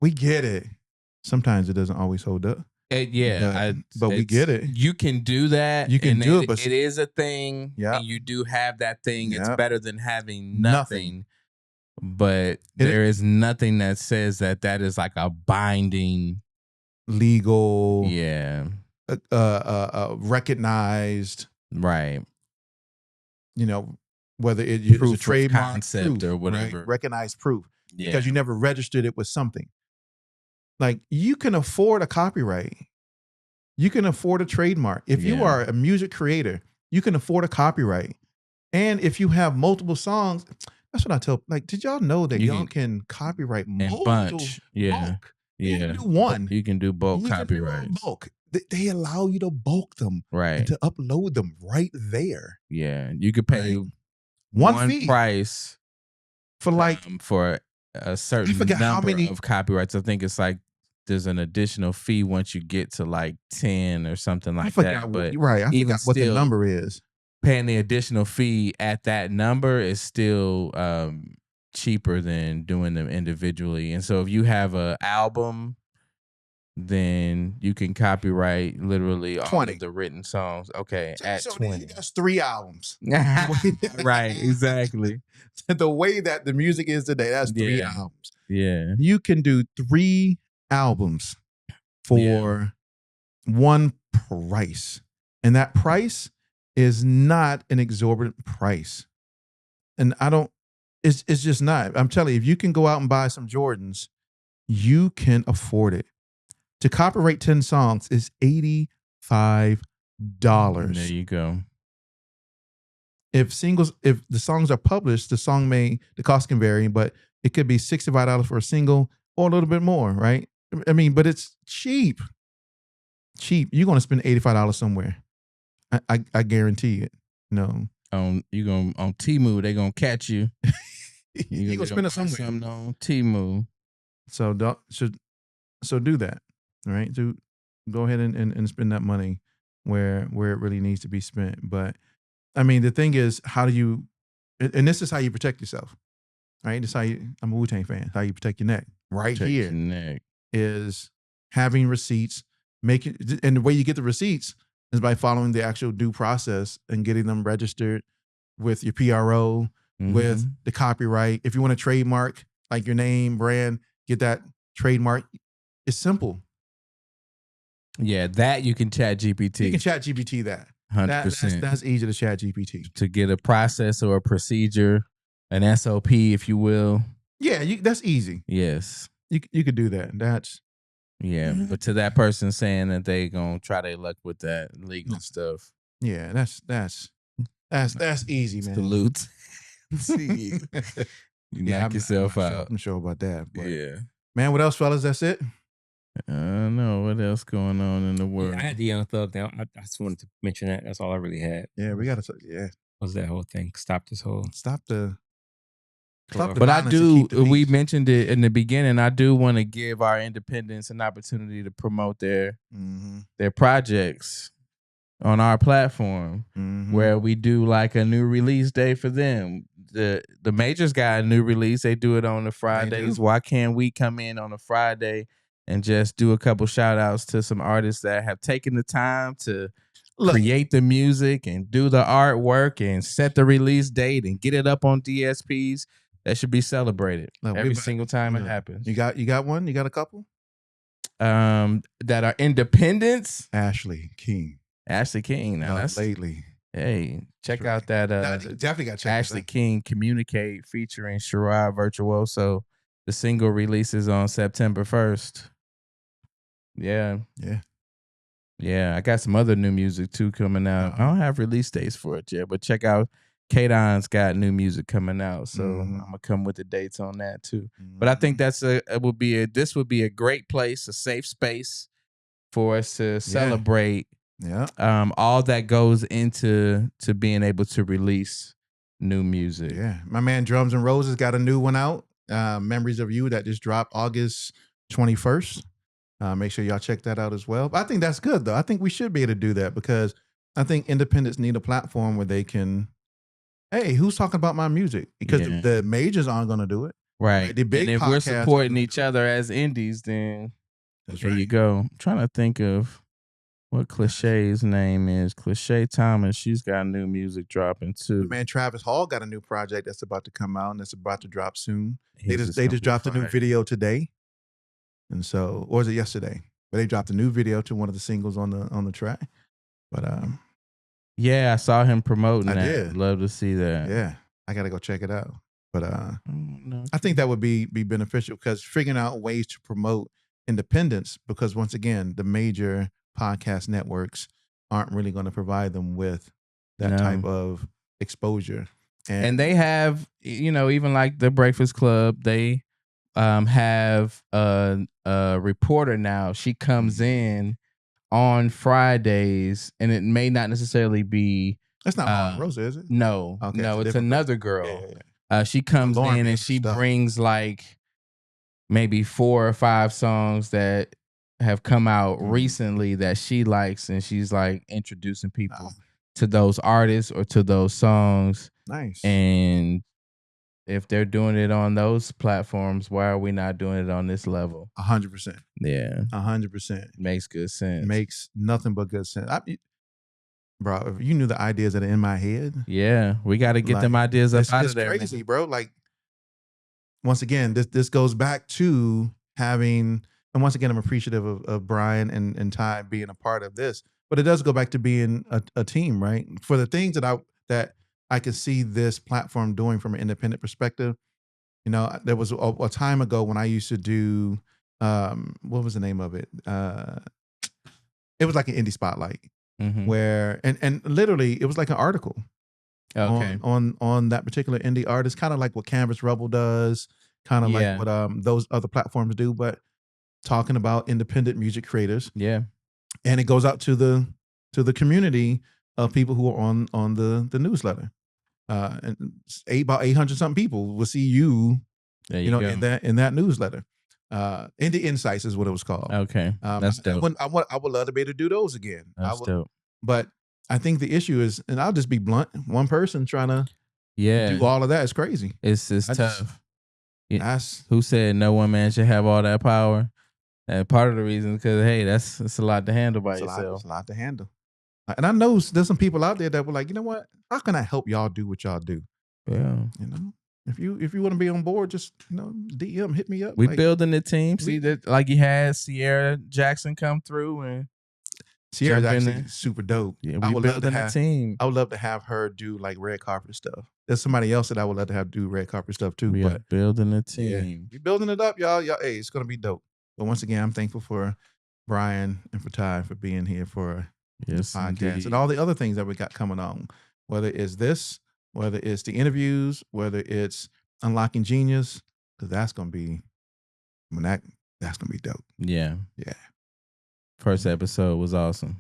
We get it. Sometimes it doesn't always hold up. But we get it.
You can do that.
You can do it, but
it is a thing.
Yeah.
And you do have that thing.
Yeah.
It's better than having nothing. But there is nothing that says that is like a binding,
legal, recognized,
right?
Whether it's a trademark
concept or whatever,
right? Recognized proof, because you never registered it with something. Like, you can afford a copyright, you can afford a trademark. If you are a music creator, you can afford a copyright, and if you have multiple songs. That's what I tell. Like, did y'all know that y'all can copyright multiple?
Bunch.
Bulk. You can do one.
You can do bulk copyrights.
Bulk. They allow you to bulk them,
right?
And to upload them right there.
Yeah, you could pay
one fee
price
for
for a certain number of copyrights. I think it's like there's an additional fee once you get to like 10 or something like that. But
I forgot what the number is.
Paying the additional fee at that number is still cheaper than doing them individually. And so if you have an album, then you can copyright literally all of the written songs. Okay, at 20.
That's 3 albums.
Right, exactly.
The way that the music is today, that's 3 albums.
Yeah.
You can do 3 albums for one price. And that price is not an exorbitant price. And it's just not. I'm telling you, if you can go out and buy some Jordans, you can afford it. To copyright 10 songs is $85.
There you go.
If the songs are published, the cost can vary, but it could be $65 for a single or a little bit more, right? But it's cheap. You're going to spend $85 somewhere. I guarantee it. No.
On Temu, they're gonna catch you.
You're gonna spend it somewhere.
Something on Temu. So
do that. All right. Go ahead and spend that money where it really needs to be spent. But the thing is, how do you, and this is how you protect yourself. Right? This is how I'm a Wu-Tang fan. How you protect your neck. Protect your neck is having receipts, and the way you get the receipts is by following the actual due process and getting them registered with your PRO, with the copyright. If you want to trademark, like your name, brand, get that trademark. It's simple.
Yeah, that you can chat GPT.
You can chat GPT that.
100%.
That's easy to chat GPT.
To get a process or a procedure, an SOP, if you will.
Yeah, that's easy.
Yes.
You could do that. That's...
Yeah, but to that person saying that they gonna try their luck with that legal stuff.
Yeah, that's easy, man.
Salute. See, you knock yourself out.
I'm sure about that. But
yeah,
man. What else, fellas? That's it.
I don't know what else going on in the world.
I had the Unplugged now. I just wanted to mention that. That's all I really had.
Yeah, we gotta. Yeah,
was that whole thing? Stop the.
But we mentioned it in the beginning. I do want to give our independents an opportunity to promote their projects on our platform, where we do like a new release day for them. The majors got a new release. They do it on the Fridays. Why can't we come in on a Friday and just do a couple shout outs to some artists that have taken the time to create the music and do the artwork and set the release date and get it up on DSPs? That should be celebrated every single time it happens.
You got one? You got a couple?
That are independents.
Ashley King.
Now that's
lately.
Hey, check out that.
Definitely got to check
Ashley King Communicate featuring Shirai Virtuoso. The single releases on September 1st. Yeah. I got some other new music too coming out. I don't have release dates for it yet, but check out. K-Don's got new music coming out, so I'm gonna come with the dates on that too. But I think this would be a great place, a safe space for us to celebrate.
Yeah.
All that goes into being able to release new music.
Yeah, my man Drums and Roses got a new one out. Memories of You, that just dropped August 21st. Make sure y'all check that out as well. But I think that's good though. I think we should be able to do that because I think independents need a platform where they can, hey, who's talking about my music? Because the majors aren't going to do it.
Right.
The big
and if we're supporting each other as indies, then there you go. I'm trying to think of what Cliché's name is. Cliché Thomas. She's got new music dropping too.
My man Travis Hall got a new project that's about to come out and that's about to drop soon. They
His
just dropped a new video today. And so, or was it yesterday? But they dropped a new video to one of the singles on the track. But
yeah, I saw him promoting that.
Did.
Love to see that.
Yeah, I gotta go check it out. But I think that would be beneficial because figuring out ways to promote independence, because once again, the major podcast networks aren't really going to provide them with that type of exposure.
And they have, even like the Breakfast Club, they have a reporter now. She comes in on Fridays, and it may not necessarily be.
That's not Rosa, is it?
No,
okay,
no, it's another girl.
Yeah.
She comes in and she brings like maybe 4 or 5 songs that have come out recently that she likes, and she's like introducing people to those artists or to those songs.
Nice.
And if they're doing it on those platforms, why are we not doing it on this level?
100%.
Yeah.
100%.
Makes good sense.
Makes nothing but good sense. Bro, if you knew the ideas that are in my head.
Yeah, we got to get them ideas up out of there.
It's crazy, bro. Like, once again, this goes back to having, and once again, I'm appreciative of Brian and Ty being a part of this, but it does go back to being a team, right? For the things that I could see this platform doing from an independent perspective. There was a time ago when I used to do, what was the name of it? It was like an indie spotlight. Mm-hmm. Where and literally it was like an article on that particular indie artist, kind of like what Canvas Rebel does, kind of like what those other platforms do, but talking about independent music creators.
Yeah.
And it goes out to the community of people who are on the newsletter. And about 800 something people will see you in that newsletter. Indie Insights is what it was called.
Okay, that's dope.
I would love to be able to do those again.
That's dope.
But I think the issue is, and I'll just be blunt, one person trying to do all of that is crazy.
It's tough. Who said no one man should have all that power? And part of the reason is because, hey, it's a lot to handle by yourself.
It's a lot to handle. And I know there's some people out there that were like, you know what? How can I help y'all do what y'all do?
Yeah.
If you want to be on board, just DM, hit me up.
We building the team. See that, like you had Sierra Jackson come through, and
Sierra's actually super dope.
Yeah, we building the team.
I would love to have her do like red carpet stuff. There's somebody else that I would love to have do red carpet stuff too.
We are building the team.
Yeah, we building it up, y'all. Hey, it's gonna be dope. But once again, I'm thankful for Brian and for Ty for being here for this podcast indeed. And all the other things that we got coming on. Whether it's this, whether it's the interviews, whether it's Unlocking Genius, because that's gonna be dope.
Yeah.
Yeah.
First episode was awesome.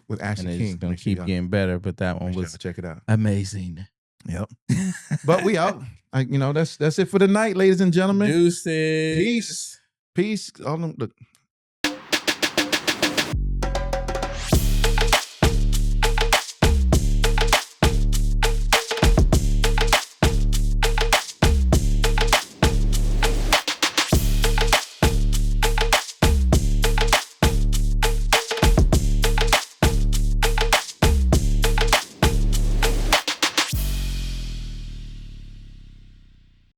With Ashley King.
It's gonna keep getting better, but that one was
check it out.
Amazing.
Yep. But we out. That's it for the night, ladies and gentlemen.
Deuces.
Peace. Look,